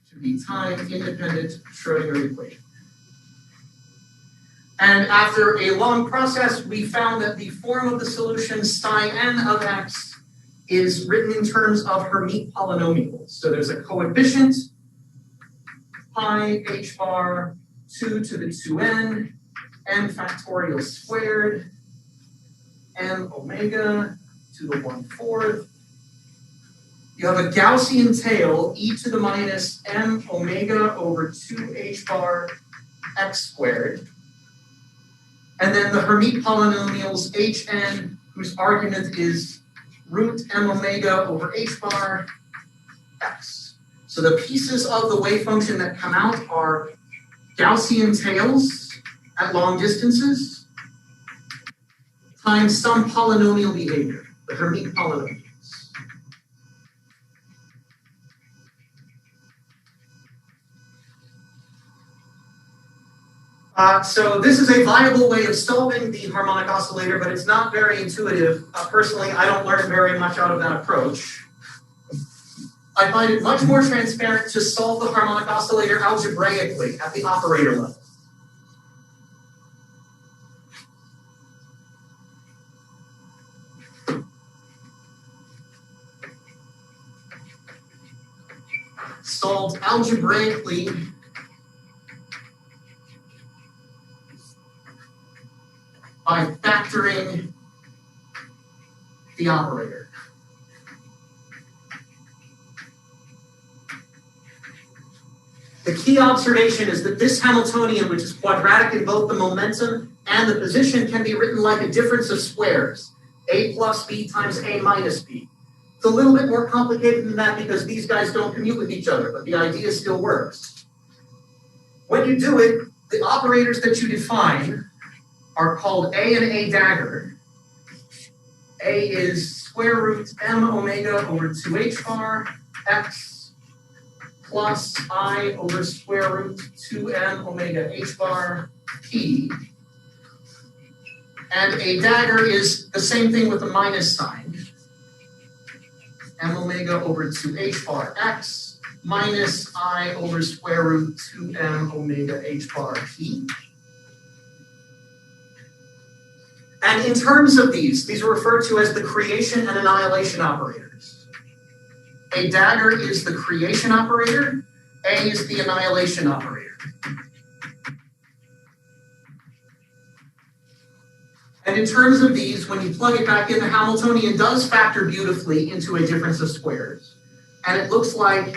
To the time-independent Schrödinger equation. And after a long process, we found that the form of the solution psi n of x is written in terms of Hermite polynomials. So there's a coefficient, pi h bar 2 to the 2n, n factorial squared, m omega to the 1/4. You have a Gaussian tail, e to the minus m omega over 2h bar x squared. And then the Hermite polynomials hn, whose argument is root m omega over h bar x. So the pieces of the wave function that come out are Gaussian tails at long distances times some polynomial behavior, the Hermite polynomials. So this is a viable way of solving the harmonic oscillator, but it's not very intuitive. Personally, I don't learn very much out of that approach. I find it much more transparent to solve the harmonic oscillator algebraically at the operator level. Solved algebraically by factoring the operator. The key observation is that this Hamiltonian, which is quadratic in both the momentum and the position, can be written like a difference of squares, a plus b times a minus b. It's a little bit more complicated than that because these guys don't commute with each other, but the idea still works. When you do it, the operators that you define are called A and A dagger. A is square root m omega over 2h bar x plus I over square root 2m omega h bar p. And a dagger is the same thing with the minus sign. M omega over 2h bar x minus I over square root 2m omega h bar p. And in terms of these are referred to as the creation and annihilation operators. A dagger is the creation operator, A is the annihilation operator. And in terms of these, when you plug it back in, the Hamiltonian does factor beautifully into a difference of squares. And it looks like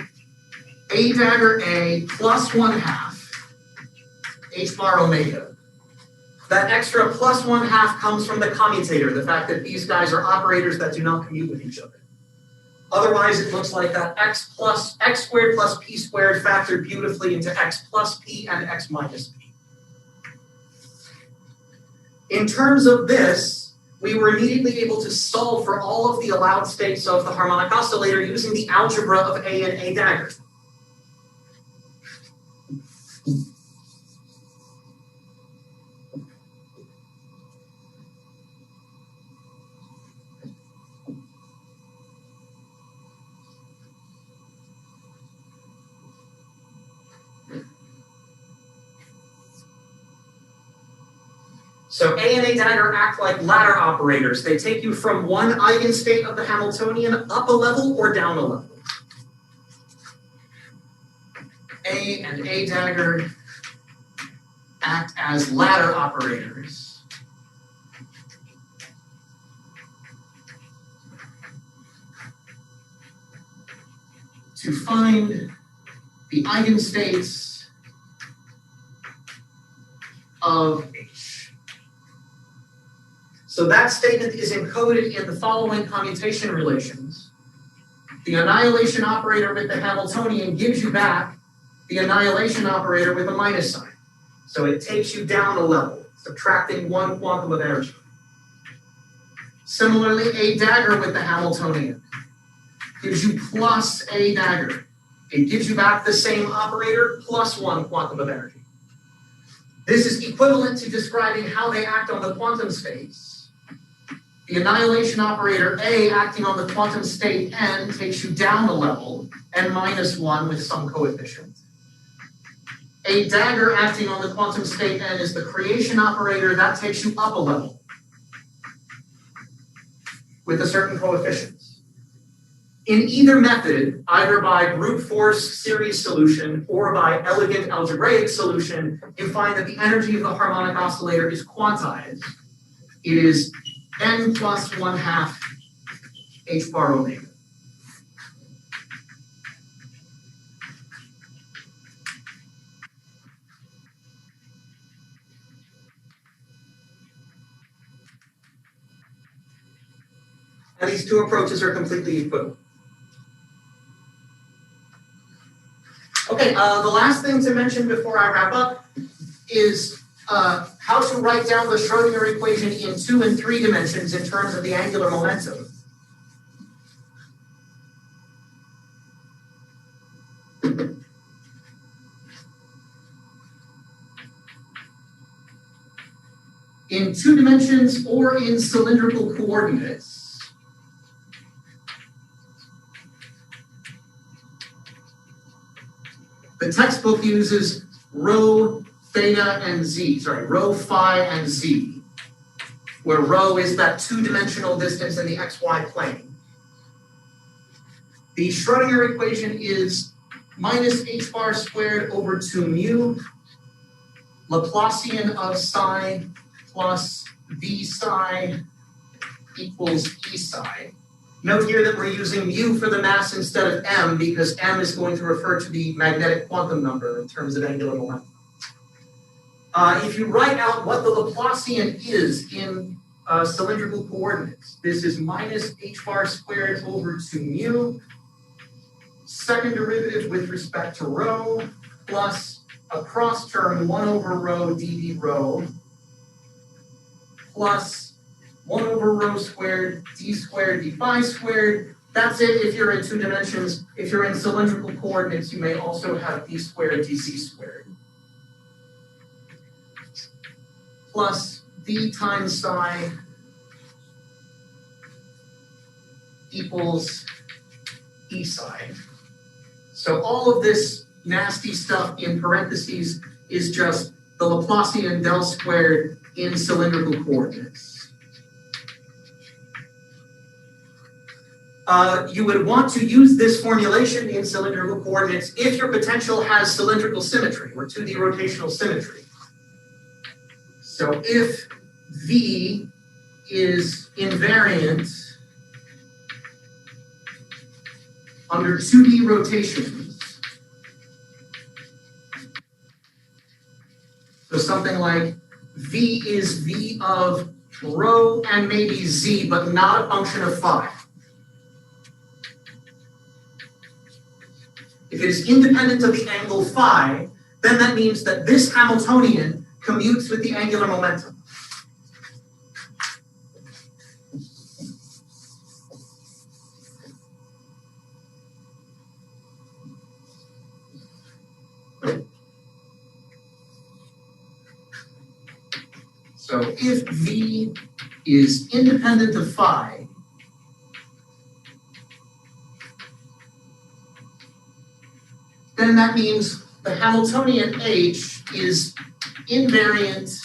A dagger A plus 1/2 h bar omega. That extra plus 1/2 comes from the commutator, the fact that these guys are operators that do not commute with each other. Otherwise, it looks like that x squared plus p squared factored beautifully into x plus p and x minus p. In terms of this, we were immediately able to solve for all of the allowed states of the harmonic oscillator using the algebra of A and A dagger. So A and A dagger act like ladder operators. They take you from one eigenstate of the Hamiltonian up a level or down a level. A and A dagger act as ladder operators. To find the eigenstates of H. So that statement is encoded in the following commutation relations. The annihilation operator with the Hamiltonian gives you back the annihilation operator with a minus sign. So it takes you down a level, subtracting one quantum of energy. Similarly, A dagger with the Hamiltonian gives you plus A dagger. It gives you back the same operator plus one quantum of energy. This is equivalent to describing how they act on the quantum states. The annihilation operator A acting on the quantum state n takes you down a level, n minus 1 with some coefficient. A dagger acting on the quantum state n is the creation operator that takes you up a level with a certain coefficients. In either method, either by brute force series solution or by elegant algebraic solution, you find that the energy of the harmonic oscillator is quantized. It is n plus 1/2 h bar omega. And these two approaches are completely equivalent. Okay, the last thing to mention before I wrap up is how to write down the Schrodinger equation in 2 and 3 dimensions in terms of the angular momentum. In 2 dimensions or in cylindrical coordinates, the textbook uses rho, theta, and z, rho, phi, and z, where rho is that 2-dimensional distance in the xy plane. The Schrodinger equation is minus h bar squared over 2 mu, Laplacian of psi plus v psi equals e psi. Note here that we're using mu for the mass instead of m because m is going to refer to the magnetic quantum number in terms of angular momentum. If you write out what the Laplacian is in cylindrical coordinates, this is minus h bar squared over 2 mu, second derivative with respect to rho, plus a cross term 1 over rho dv rho, plus 1 over rho squared d squared d phi squared. That's it if you're in 2 dimensions. If you're in cylindrical coordinates, you may also have d squared dc squared. Plus d times psi equals e psi. So all of this nasty stuff in parentheses is just the Laplacian del squared in cylindrical coordinates. You would want to use this formulation in cylindrical coordinates if your potential has cylindrical symmetry or 2D rotational symmetry. So if V is invariant under 2D rotations, so something like V is V of rho and maybe Z, but not a function of phi. If it is independent of the angle phi, then that means that this Hamiltonian commutes with the angular momentum. So if V is independent of phi, then that means the Hamiltonian H is invariant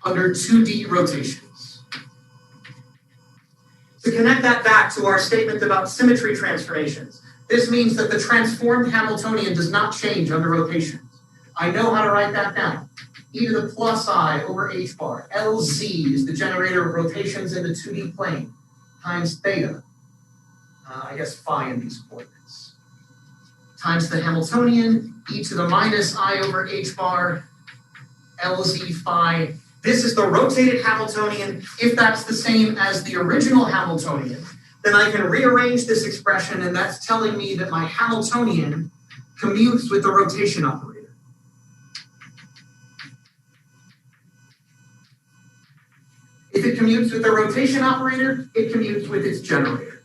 under 2D rotations. To connect that back to our statement about symmetry transformations, this means that the transformed Hamiltonian does not change under rotations. I know how to write that down. E to the plus I over h bar. LZ is the generator of rotations in the 2D plane times theta. I guess phi in these coordinates. Times the Hamiltonian, e to the minus I over h bar, LZ phi. This is the rotated Hamiltonian. If that's the same as the original Hamiltonian, then I can rearrange this expression, and that's telling me that my Hamiltonian commutes with the rotation operator. If it commutes with the rotation operator, it commutes with its generator.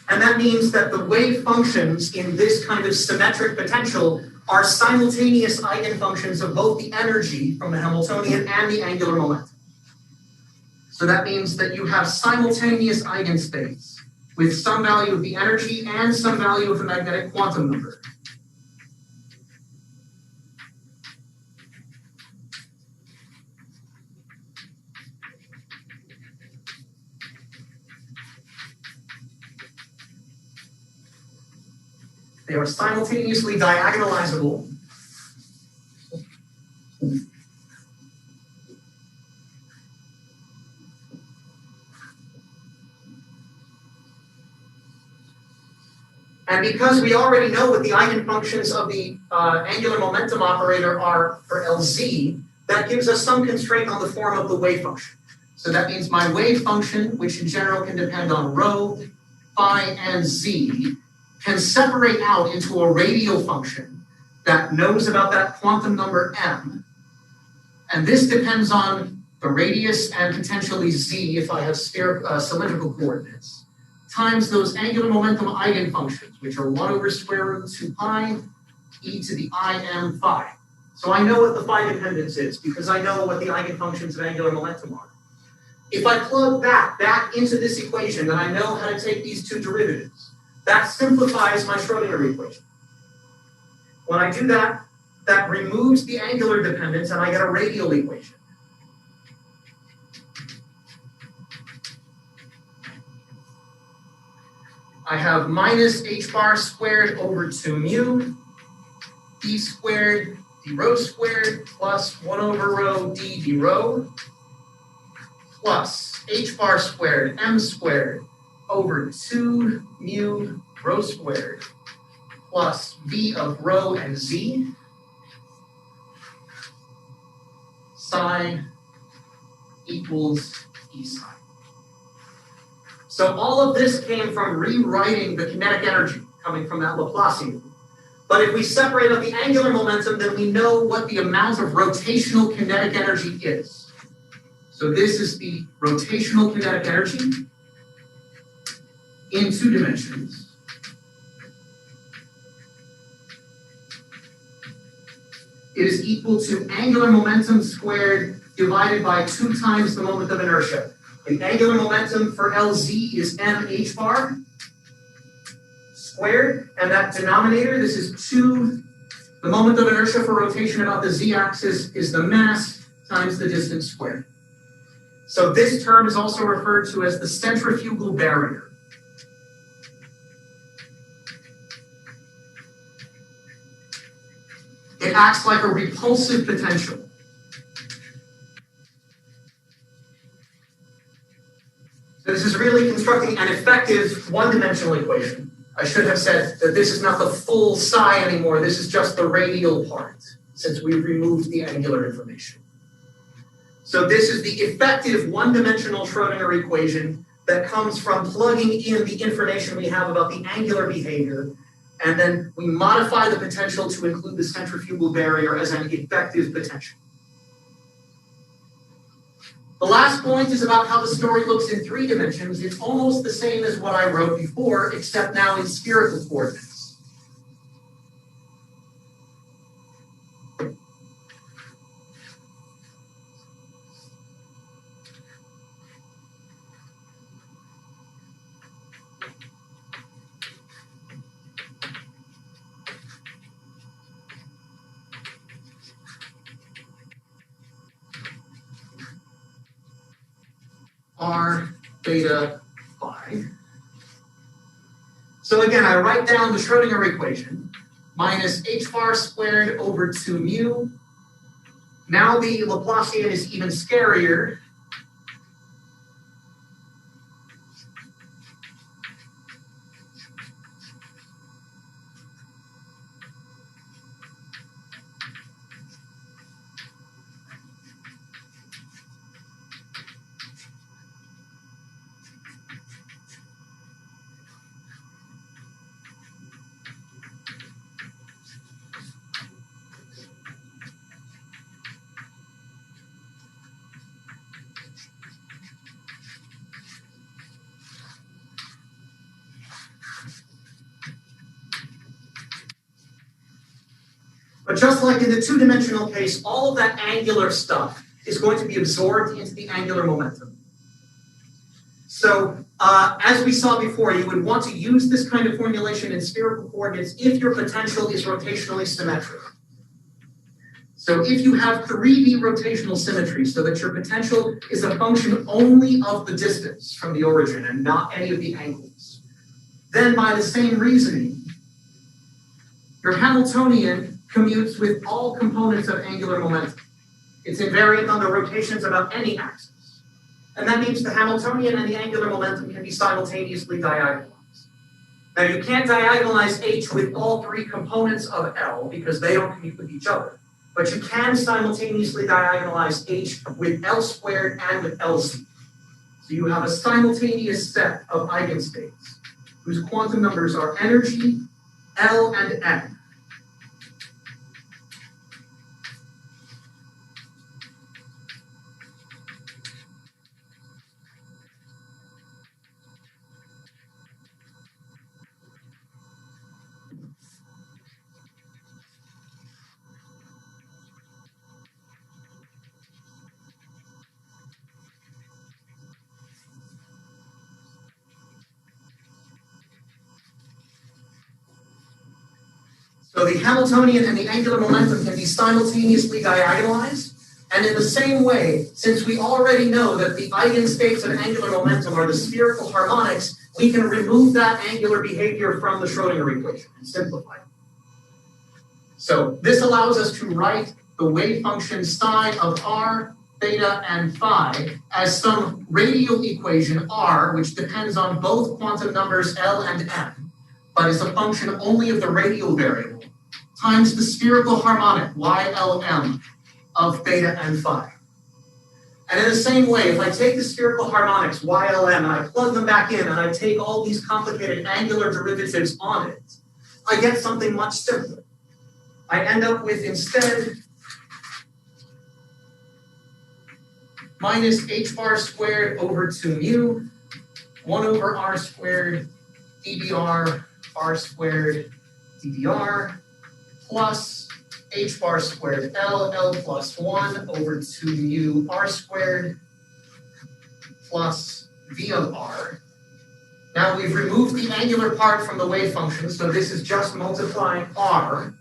And that means that the wave functions in this kind of symmetric potential are simultaneous eigenfunctions of both the energy from the Hamiltonian and the angular momentum. So that means that you have simultaneous eigenstates with some value of the energy and some value of the magnetic quantum number. They are simultaneously diagonalizable. And because we already know what the eigenfunctions of the angular momentum operator are for LZ, that gives us some constraint on the form of the wave function. So that means my wave function, which in general can depend on rho, phi, and z, can separate out into a radial function that knows about that quantum number m. And this depends on the radius and potentially z if I have cylindrical coordinates, times those angular momentum eigenfunctions, which are 1 over square root 2 pi e to the im phi. So I know what the phi dependence is because I know what the eigenfunctions of angular momentum are. If I plug that back into this equation, then I know how to take these two derivatives. That simplifies my Schrodinger equation. When I do that, that removes the angular dependence and I get a radial equation. I have minus h bar squared over 2 mu, d squared, d rho squared, plus 1 over rho d rho, plus h bar squared, m squared, over 2 mu rho squared plus v of rho and z psi equals E psi. So all of this came from rewriting the kinetic energy coming from that Laplacian. But if we separate out the angular momentum, then we know what the amount of rotational kinetic energy is. So this is the rotational kinetic energy in 2 dimensions. It is equal to angular momentum squared divided by 2 times the moment of inertia. The angular momentum for LZ is mh bar squared, and that denominator, this is 2, the moment of inertia for rotation about the z-axis is the mass times the distance squared. So this term is also referred to as the centrifugal barrier. It acts like a repulsive potential. So this is really constructing an effective one-dimensional equation. I should have said that this is not the full psi anymore. This is just the radial part, since we've removed the angular information. So this is the effective one-dimensional Schrodinger equation that comes from plugging in the information we have about the angular behavior, and then we modify the potential to include the centrifugal barrier as an effective potential. The last point is about how the story looks in 3 dimensions. It's almost the same as what I wrote before, except now in spherical coordinates. R beta phi. So again, I write down the Schrodinger equation, minus h bar squared over 2 mu. Now the Laplacian is even scarier. But just like in the 2-dimensional case, all of that angular stuff is going to be absorbed into the angular momentum. So as we saw before, you would want to use this kind of formulation in spherical coordinates if your potential is rotationally symmetric. So if you have 3D rotational symmetry, so that your potential is a function only of the distance from the origin and not any of the angles, then by the same reasoning, your Hamiltonian commutes with all components of angular momentum. It's invariant on the rotations about any axis. And that means the Hamiltonian and the angular momentum can be simultaneously diagonalized. Now you can't diagonalize H with all 3 components of L because they don't commute with each other. But you can simultaneously diagonalize H with L squared and with LC. So you have a simultaneous set of eigenstates whose quantum numbers are energy, L, and M. So the Hamiltonian and the angular momentum can be simultaneously diagonalized. And in the same way, since we already know that the eigenstates of angular momentum are the spherical harmonics, we can remove that angular behavior from the Schrodinger equation and simplify it. So this allows us to write the wave function psi of r, theta, and phi as some radial equation r, which depends on both quantum numbers L and M, but is a function only of the radial variable, times the spherical harmonic YLM of theta and phi. And in the same way, if I take the spherical harmonics YLM and I plug them back in and I take all these complicated angular derivatives on it, I get something much simpler. I end up with instead minus h bar squared over 2 mu, 1 over r squared dBr r squared dBr plus h bar squared L plus 1 over 2 mu r squared plus v of r. Now we've removed the angular part from the wave function, so this is just multiplying r.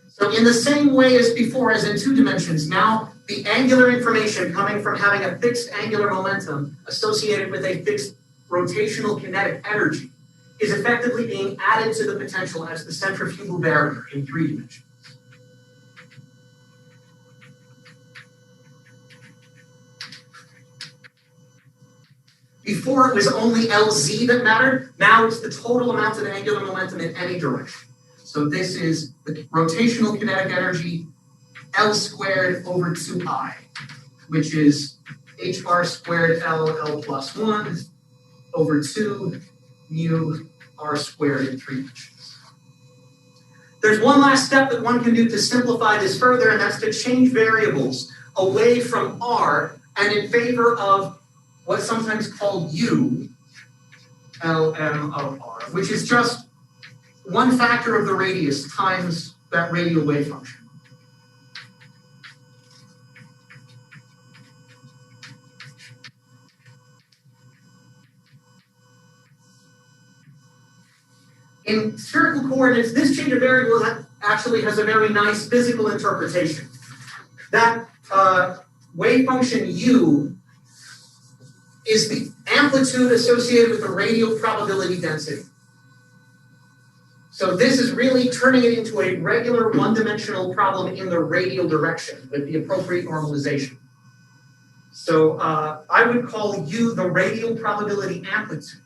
So in the same way as before, as in 2 dimensions, now the angular information coming from having a fixed angular momentum associated with a fixed rotational kinetic energy is effectively being added to the potential as the centrifugal barrier in 3 dimensions. Before it was only LZ that mattered. Now it's the total amount of angular momentum in any direction. So this is the rotational kinetic energy L squared over 2I, which is h bar squared L plus 1 over 2 mu r squared in 3 dimensions. There's one last step that one can do to simplify this further, and that's to change variables away from r and in favor of what's sometimes called u, Lm of r, which is just one factor of the radius times that radial wave function. In spherical coordinates, this change of variable actually has a very nice physical interpretation. That wave function u is the amplitude associated with the radial probability density. So this is really turning it into a regular one-dimensional problem in the radial direction with the appropriate normalization. So I would call u the radial probability amplitude.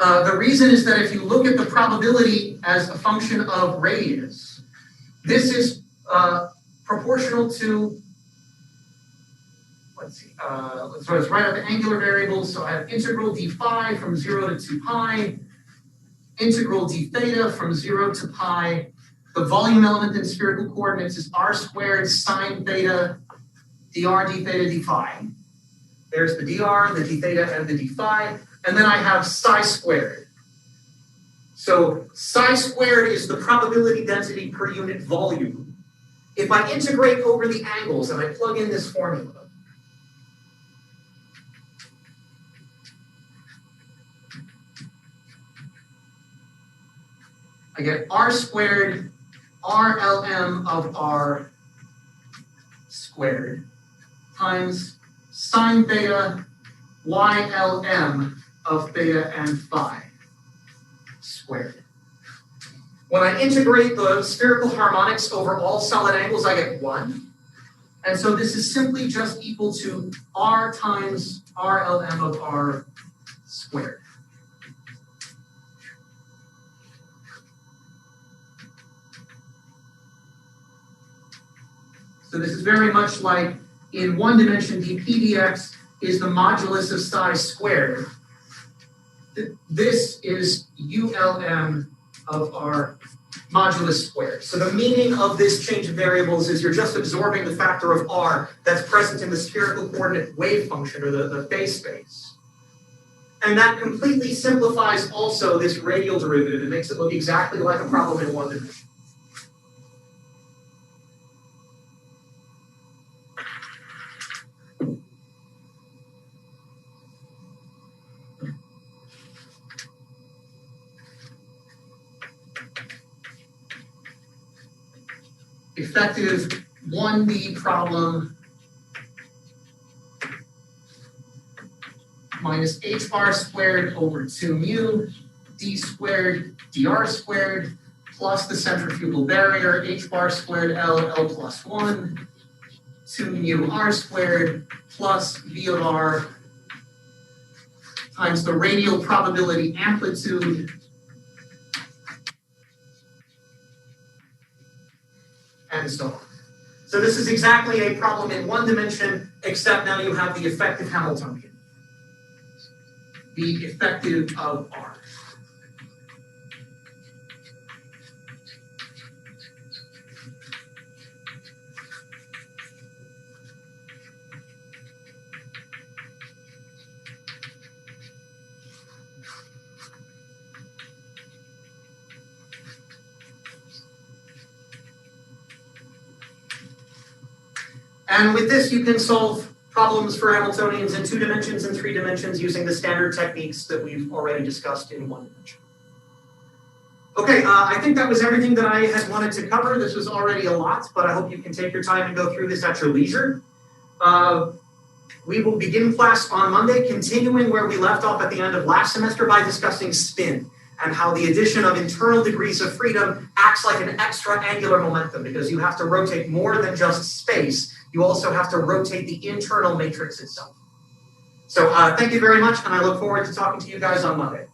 The reason is that if you look at the probability as a function of radius, this is proportional to, let's see, so it's right at the angular variables. So I have integral d phi from 0 to 2 pi, integral d theta from 0 to pi. The volume element in spherical coordinates is r squared sine theta dr d theta d phi. There's the dr, the d theta, and the d phi. And then I have psi squared. So psi squared is the probability density per unit volume. If I integrate over the angles and I plug in this formula, I get r squared RLM of r squared times sine theta YLM of theta and phi squared. When I integrate the spherical harmonics over all solid angles, I get 1. And so this is simply just equal to r times RLM of r squared. So this is very much like in one dimension dp dx is the modulus of psi squared. This is ULM of our modulus squared. So the meaning of this change of variables is you're just absorbing the factor of r that's present in the spherical coordinate wave function, or the phase space. And that completely simplifies also this radial derivative. It makes it look exactly like a problem in one dimension. Effective 1D problem minus h bar squared over 2 mu d squared dr squared plus the centrifugal barrier h bar squared L plus 1 2 mu r squared plus v of r times the radial probability amplitude and so on. So this is exactly a problem in one dimension, except now you have the effective Hamiltonian. The effective of R. And with this, you can solve problems for Hamiltonians in 2 dimensions and 3 dimensions using the standard techniques that we've already discussed in 1 dimension. Okay, I think that was everything that I had wanted to cover. This was already a lot, but I hope you can take your time and go through this at your leisure. We will begin class on Monday, continuing where we left off at the end of last semester by discussing spin and how the addition of internal degrees of freedom acts like an extra angular momentum, because you have to rotate more than just space. You also have to rotate the internal matrix itself. So thank you very much, and I look forward to talking to you guys on Monday.